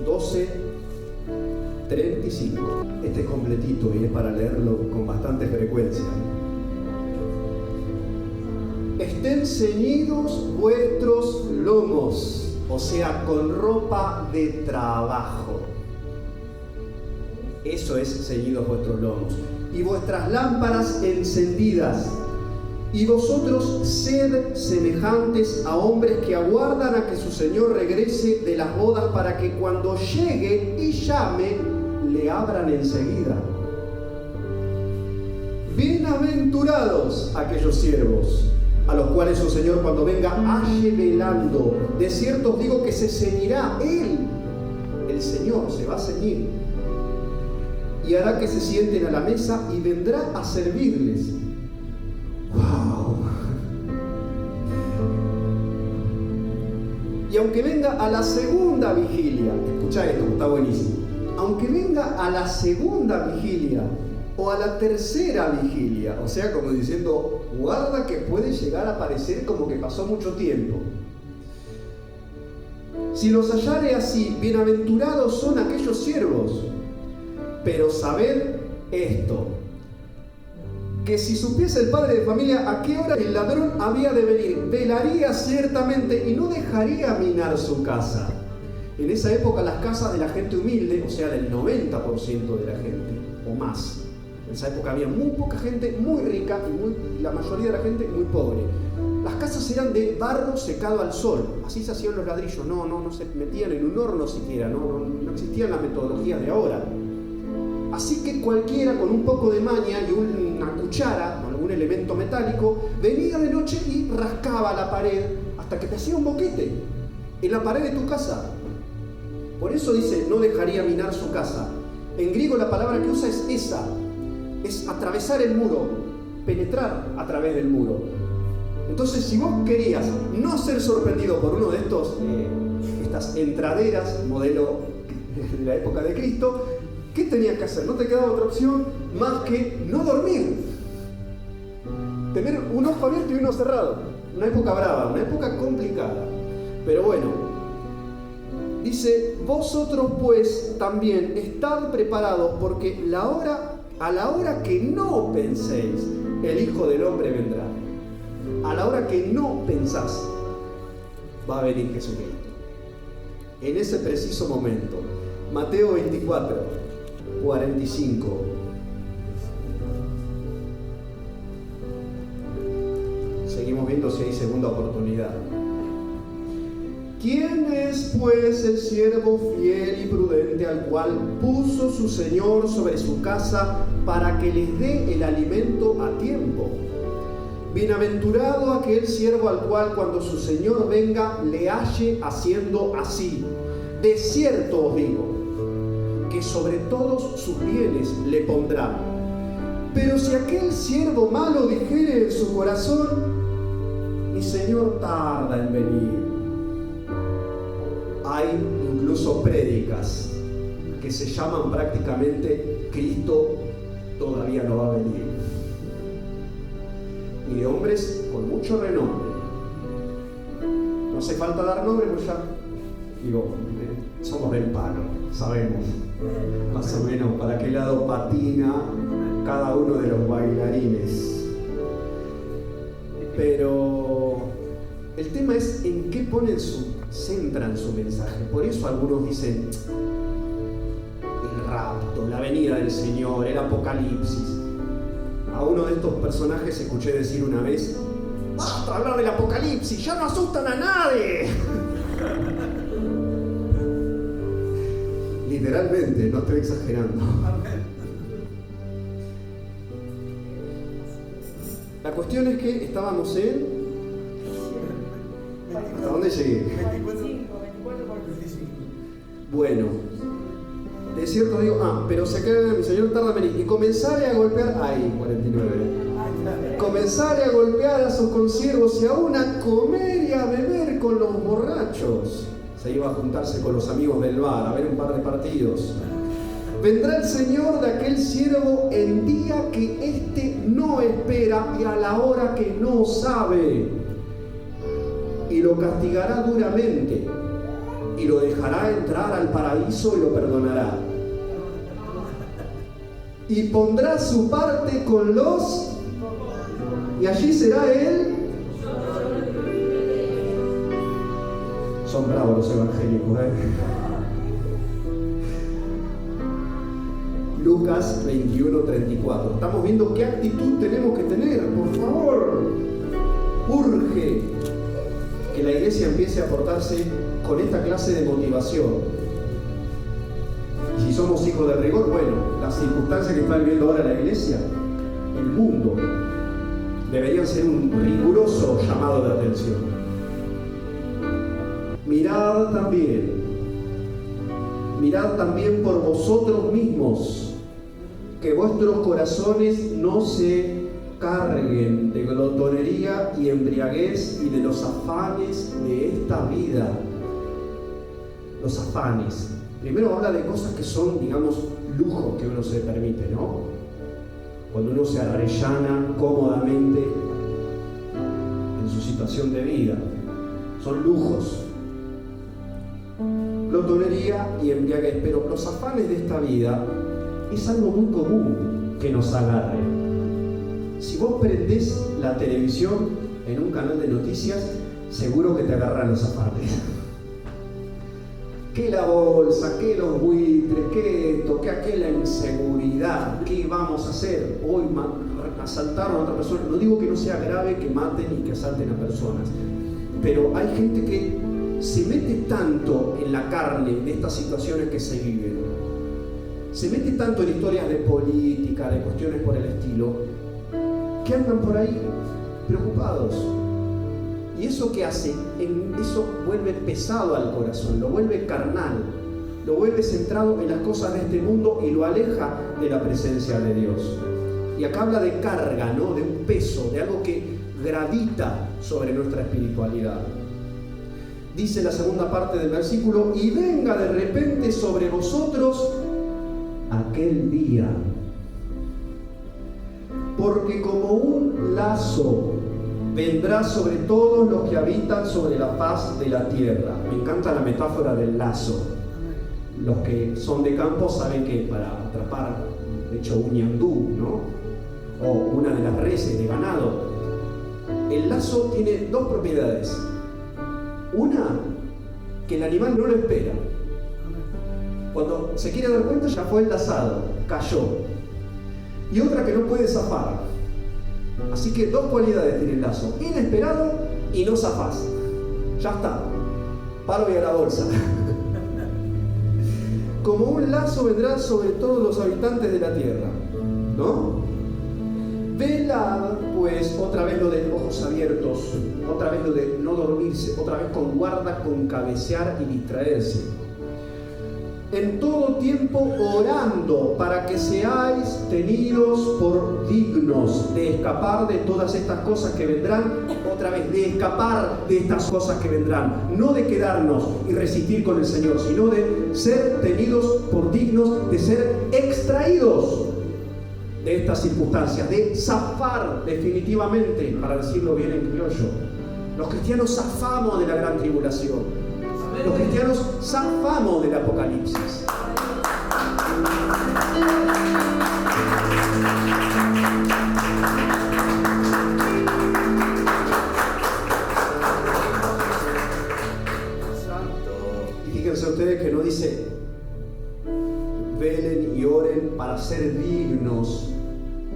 12:35. Este es completito y es para leerlo con bastante frecuencia. Estén ceñidos vuestros lomos, o sea, con ropa de trabajo. Eso es ceñidos vuestros lomos. Y vuestras lámparas encendidas. Y vosotros sed semejantes a hombres que aguardan a que su Señor regrese de las bodas, para que cuando llegue y llame, le abran enseguida. Bienaventurados aquellos siervos a los cuales su Señor, cuando venga, halle velando. De cierto os digo que se ceñirá Él, el Señor, se va a ceñir, y hará que se sienten a la mesa y vendrá a servirles. ¡Wow! Y aunque venga a la segunda vigilia, escucha esto, está buenísimo. Aunque venga a la segunda vigilia o a la tercera vigilia, o sea, como diciendo, guarda que puede llegar a parecer como que pasó mucho tiempo. Si los hallare así, bienaventurados son aquellos siervos. Pero sabed esto, que si supiese el padre de familia a qué hora el ladrón había de venir, velaría ciertamente y no dejaría minar su casa. En esa época las casas de la gente humilde, o sea, del 90% de la gente, o más. En esa época había muy poca gente muy rica y la mayoría de la gente muy pobre. Las casas eran de barro secado al sol, así se hacían los ladrillos, no se metían en un horno siquiera, no existían las metodologías de ahora. Así que cualquiera con un poco de maña y una cuchara o algún elemento metálico venía de noche y rascaba la pared hasta que te hacía un boquete en la pared de tu casa. Por eso dice, no dejaría minar su casa. En griego la palabra que usa es esa, es atravesar el muro, penetrar a través del muro. Entonces, si vos querías no ser sorprendido por uno de estas entraderas, modelo de la época de Cristo, ¿qué tenías que hacer? No te quedaba otra opción más que no dormir. Tener un ojo abierto y uno cerrado. Una época brava, una época complicada. Pero bueno, dice, vosotros pues también estad preparados, porque a la hora que no penséis, el Hijo del Hombre vendrá. A la hora que no pensás, va a venir Jesucristo. En ese preciso momento. Mateo 24, 45. viendo si hay segunda oportunidad. ¿Quién es pues el siervo fiel y prudente al cual puso su Señor sobre su casa para que les dé el alimento a tiempo? Bienaventurado aquel siervo al cual cuando su Señor venga le halle haciendo así. De cierto os digo, que sobre todos sus bienes le pondrá. Pero si aquel siervo malo dijere en su corazón, mi Señor tarda en venir. Hay incluso prédicas que se llaman prácticamente Cristo todavía no va a venir. Y de hombres con mucho renombre. No hace falta dar nombre, pues ya, somos del palo, sabemos más o menos para qué lado patina cada uno de los bailarines. Pero el tema es en qué centran su mensaje. Por eso algunos dicen el rapto, la venida del Señor, el apocalipsis. A uno de estos personajes escuché decir una vez: ¡basta hablar del apocalipsis! ¡Ya no asustan a nadie! Literalmente, no estoy exagerando. La cuestión es que estábamos en... ¿Hasta dónde llegué? 24 por 25. Bueno, de cierto digo, pero se queda mi Señor tarda en venir. Y comenzaré a golpear, 49. Comenzaré a golpear a sus consiervos y aún a comer y a beber con los borrachos. Se iba a juntarse con los amigos del bar, a ver un par de partidos. Vendrá el Señor de aquel siervo en día que éste no espera y a la hora que no sabe. Y lo castigará duramente y lo dejará entrar al paraíso y lo perdonará. Y pondrá su parte con los... y allí será él. Son bravos los evangélicos, Lucas 21:34. Estamos viendo qué actitud tenemos que tener, por favor. Urge que la iglesia empiece a portarse con esta clase de motivación. Y si somos hijos de rigor, bueno, las circunstancias que está viviendo ahora la iglesia, el mundo, deberían ser un riguroso llamado de atención. Mirad también por vosotros mismos, que vuestros corazones no se carguen de glotonería y embriaguez y de los afanes de esta vida. Los afanes. Primero habla de cosas que son, digamos, lujos que uno se permite, ¿no? Cuando uno se arrellana cómodamente en su situación de vida. Son lujos. Glotonería y embriaguez. Pero los afanes de esta vida es algo muy común que nos agarre. Si vos prendés la televisión en un canal de noticias, seguro que te agarran los afanes. Que la bolsa, que los buitres, que esto, que aquella inseguridad, ¿qué vamos a hacer? Hoy asaltaron a otra persona. No digo que no sea grave que maten y que asalten a personas, pero hay gente que se mete tanto en la carne de estas situaciones que se viven, se mete tanto en historias de política, de cuestiones por el estilo, que andan por ahí preocupados. ¿Y eso qué hace? Eso vuelve pesado al corazón, lo vuelve carnal, lo vuelve centrado en las cosas de este mundo y lo aleja de la presencia de Dios. Y acá habla de carga, ¿no? De un peso, de algo que gravita sobre nuestra espiritualidad. Dice la segunda parte del versículo: y venga de repente sobre vosotros aquel día, porque como un lazo vendrá sobre todos los que habitan sobre la faz de la tierra. Me encanta la metáfora del lazo. Los que son de campo saben que para atrapar, de hecho, un ñandú, ¿no? O una de las reses de ganado, el lazo tiene dos propiedades. Una, que el animal no lo espera. Cuando se quiere dar cuenta, ya fue enlazado, cayó. Y otra, que no puede zafar. Así que dos cualidades tiene el lazo: inesperado y no zafás. Ya está, palo y a la bolsa. Como un lazo vendrá sobre todos los habitantes de la tierra, ¿no? Velad, pues, otra vez lo de ojos abiertos, otra vez lo de no dormirse, otra vez con guarda, con cabecear y distraerse. En todo tiempo orando para que seáis tenidos por dignos de escapar de todas estas cosas que vendrán, otra vez, de escapar de estas cosas que vendrán, no de quedarnos y resistir con el Señor, sino de ser tenidos por dignos, de ser extraídos de estas circunstancias, de zafar definitivamente, para decirlo bien en criollo. Los cristianos zafamos de la gran tribulación. Los cristianos zafamos del apocalipsis. Y fíjense ustedes que no dice velen y oren para ser dignos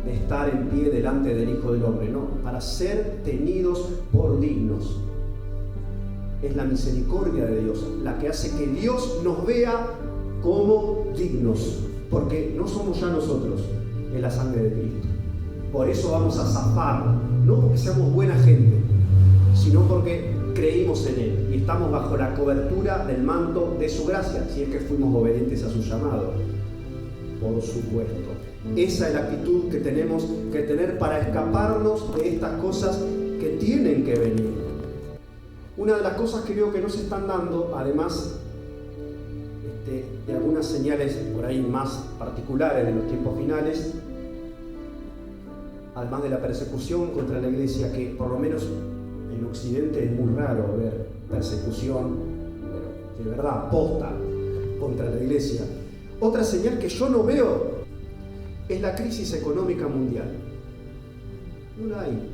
de estar en pie delante del Hijo del Hombre, no, para ser tenidos por dignos. Es la misericordia de Dios la que hace que Dios nos vea como dignos, porque no somos ya nosotros, es la sangre de Cristo. Por eso vamos a zafar, no porque seamos buena gente, sino porque creímos en Él y estamos bajo la cobertura del manto de su gracia, si es que fuimos obedientes a su llamado, por supuesto. Esa es la actitud que tenemos que tener para escaparnos de estas cosas que tienen que venir. Una de las cosas que veo que no se están dando, además de algunas señales por ahí más particulares de los tiempos finales, además de la persecución contra la iglesia, que por lo menos en Occidente es muy raro ver persecución, de verdad, posta, contra la iglesia. Otra señal que yo no veo es la crisis económica mundial. No la hay.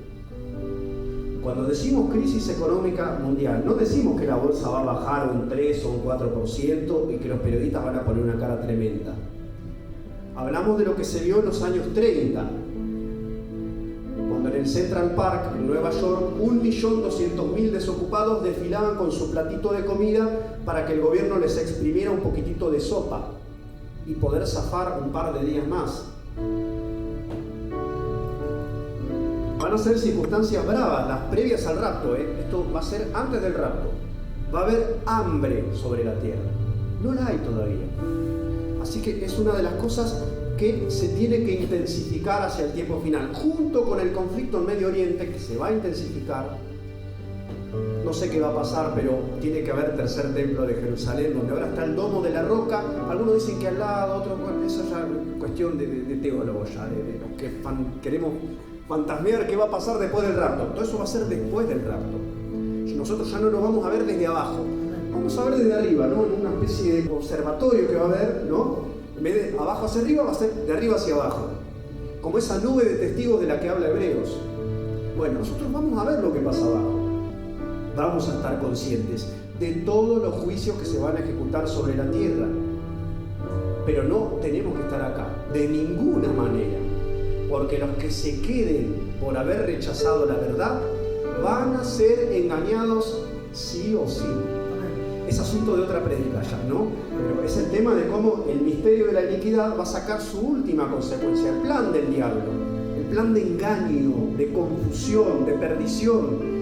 Cuando decimos crisis económica mundial, no decimos que la bolsa va a bajar un 3 o un 4% y que los periodistas van a poner una cara tremenda. Hablamos de lo que se vio en los años 30, cuando en el Central Park, en Nueva York, 1.200.000 desocupados desfilaban con su platito de comida para que el gobierno les exprimiera un poquitito de sopa y poder zafar un par de días más. Van a ser circunstancias bravas, las previas al rapto, Esto va a ser antes del rapto. Va a haber hambre sobre la tierra. No la hay todavía. Así que es una de las cosas que se tiene que intensificar hacia el tiempo final, junto con el conflicto en Medio Oriente, que se va a intensificar. No sé qué va a pasar, pero tiene que haber tercer templo de Jerusalén, donde ahora está el domo de la roca. Algunos dicen que al lado, otros, bueno, eso ya es cuestión de teólogos ya, de los que queremos fantasmear qué va a pasar después del rapto. Todo eso va a ser después del rapto. Nosotros ya no nos vamos a ver desde abajo, vamos a ver desde arriba, ¿no? En una especie de observatorio que va a haber, ¿no? En vez de abajo hacia arriba, va a ser de arriba hacia abajo, como esa nube de testigos de la que habla Hebreos. Bueno, nosotros vamos a ver lo que pasa abajo. Vamos a estar conscientes de todos los juicios que se van a ejecutar sobre la tierra. Pero no tenemos que estar acá, de ninguna manera. Porque los que se queden por haber rechazado la verdad van a ser engañados sí o sí. Es asunto de otra prédica ya, ¿no? Pero es el tema de cómo el misterio de la iniquidad va a sacar su última consecuencia, el plan del diablo, el plan de engaño, de confusión, de perdición.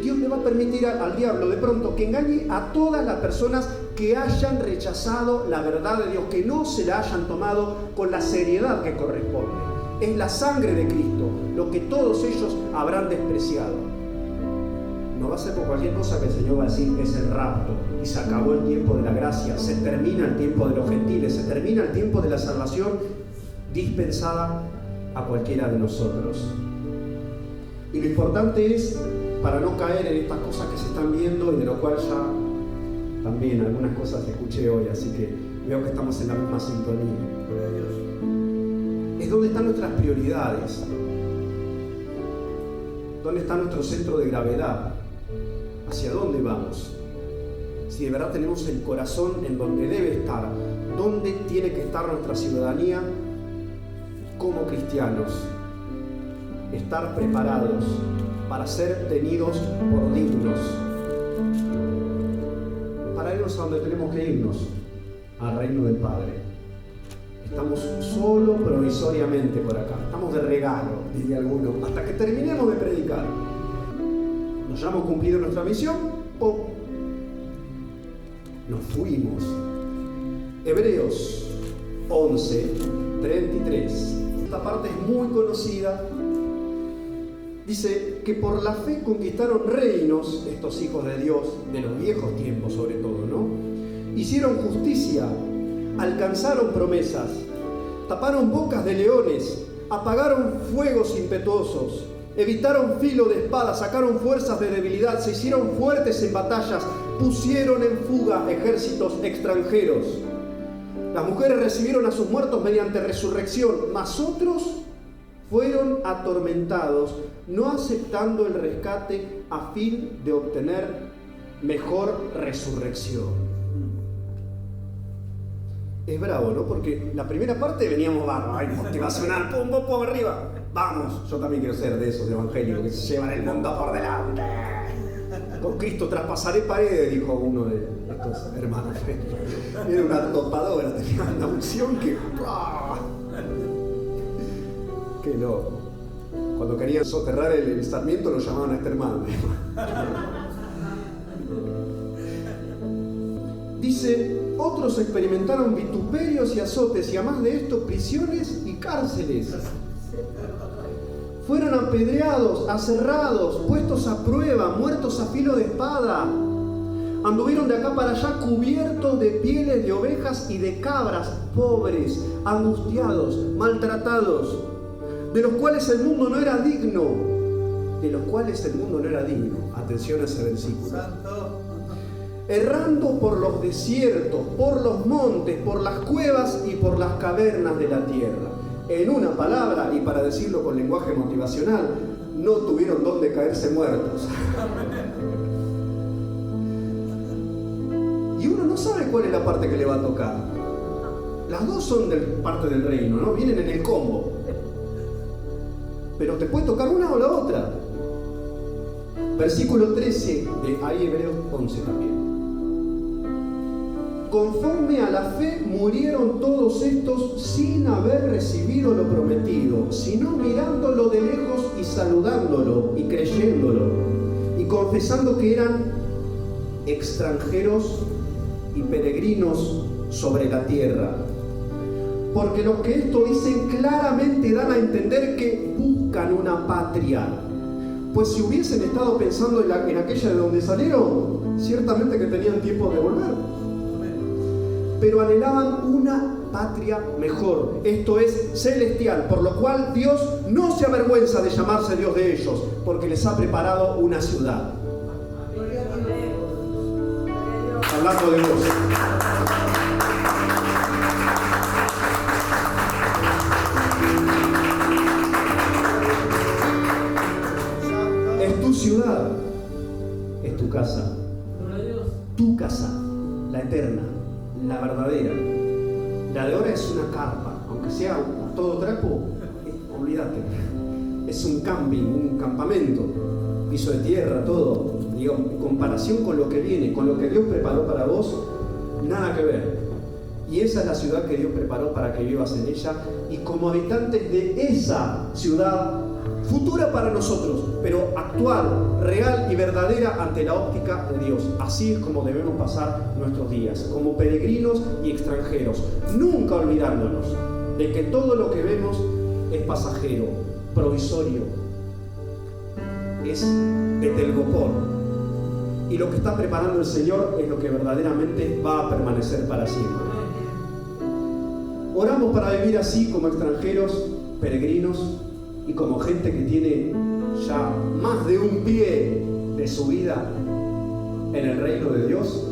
Dios le va a permitir al diablo de pronto que engañe a todas las personas que hayan rechazado la verdad de Dios, que no se la hayan tomado con la seriedad que corresponde. Es la sangre de Cristo lo que todos ellos habrán despreciado. No va a ser por cualquier cosa que el Señor va a decir es el rapto y se acabó el tiempo de la gracia, se termina el tiempo de los gentiles, se termina el tiempo de la salvación dispensada a cualquiera de nosotros. Y lo importante es, para no caer en estas cosas que se están viendo y de lo cual ya también algunas cosas escuché hoy, así que veo que estamos en la misma sintonía. Es dónde están nuestras prioridades, dónde está nuestro centro de gravedad, hacia dónde vamos. Si de verdad tenemos el corazón en donde debe estar, dónde tiene que estar nuestra ciudadanía como cristianos. estar preparados para ser tenidos por dignos, para irnos a donde tenemos que irnos, al reino del Padre. Estamos solo provisoriamente por acá, estamos de regalo, diría alguno, hasta que terminemos de predicar. ¿Nos hayamos cumplido nuestra misión o nos fuimos? Hebreos 11:33. Esta parte es muy conocida. Dice que por la fe conquistaron reinos, estos hijos de Dios, de los viejos tiempos sobre todo, ¿no? Hicieron justicia, alcanzaron promesas, taparon bocas de leones, apagaron fuegos impetuosos, evitaron filo de espada, sacaron fuerzas de debilidad, se hicieron fuertes en batallas, pusieron en fuga ejércitos extranjeros. Las mujeres recibieron a sus muertos mediante resurrección, mas otros fueron atormentados, no aceptando el rescate a fin de obtener mejor resurrección. Es bravo, ¿no? Porque la primera parte veníamos bárbaros, ay, motivacional, pum, pum, pum, arriba. Vamos, yo también quiero ser de esos evangélicos que se llevan el mundo por delante. Con Cristo traspasaré paredes, dijo uno de estos hermanos. Era una topadora, tenía una unción que... ¡ah! ¡Qué loco! Cuando querían soterrar el Sarmiento lo llamaban a este hermano. Dice, otros experimentaron vituperios y azotes, y además de esto, prisiones y cárceles. Fueron apedreados, aserrados, puestos a prueba, muertos a filo de espada. Anduvieron de acá para allá cubiertos de pieles de ovejas y de cabras, pobres, angustiados, maltratados, de los cuales el mundo no era digno. De los cuales el mundo no era digno. Atención a ese versículo. Santo. Errando por los desiertos, por los montes, por las cuevas y por las cavernas de la tierra. En una palabra, y para decirlo con lenguaje motivacional, no tuvieron dónde caerse muertos. Y uno no sabe cuál es la parte que le va a tocar. Las dos son parte del reino, ¿no? Vienen en el combo. Pero te puede tocar una o la otra. Versículo 13 de ahí Hebreos 11 también. Conforme a la fe murieron todos estos sin haber recibido lo prometido, sino mirándolo de lejos y saludándolo y creyéndolo y confesando que eran extranjeros y peregrinos sobre la tierra. Porque los que esto dicen claramente dan a entender que buscan una patria. Pues si hubiesen estado pensando en aquella de donde salieron, ciertamente que tenían tiempo de volver. Pero anhelaban una patria mejor, esto es celestial, por lo cual Dios no se avergüenza de llamarse Dios de ellos, porque les ha preparado una ciudad. Hablando de Dios. Es tu ciudad, es tu casa, tu casa, la eterna. La verdadera. La de ahora es una carpa, aunque sea todo trapo, olvídate. Es un camping, un campamento, piso de tierra, todo. Digo, en comparación con lo que viene, con lo que Dios preparó para vos, nada que ver. Y esa es la ciudad que Dios preparó para que vivas en ella, y como habitantes de esa ciudad, futura para nosotros, pero actual, real y verdadera ante la óptica de Dios. Así es como debemos pasar nuestros días, como peregrinos y extranjeros, nunca olvidándonos de que todo lo que vemos es pasajero, provisorio, es etelgopor, y lo que está preparando el Señor es lo que verdaderamente va a permanecer para siempre. Oramos para vivir así como extranjeros, peregrinos, y como gente que tiene ya más de un pie de su vida en el reino de Dios,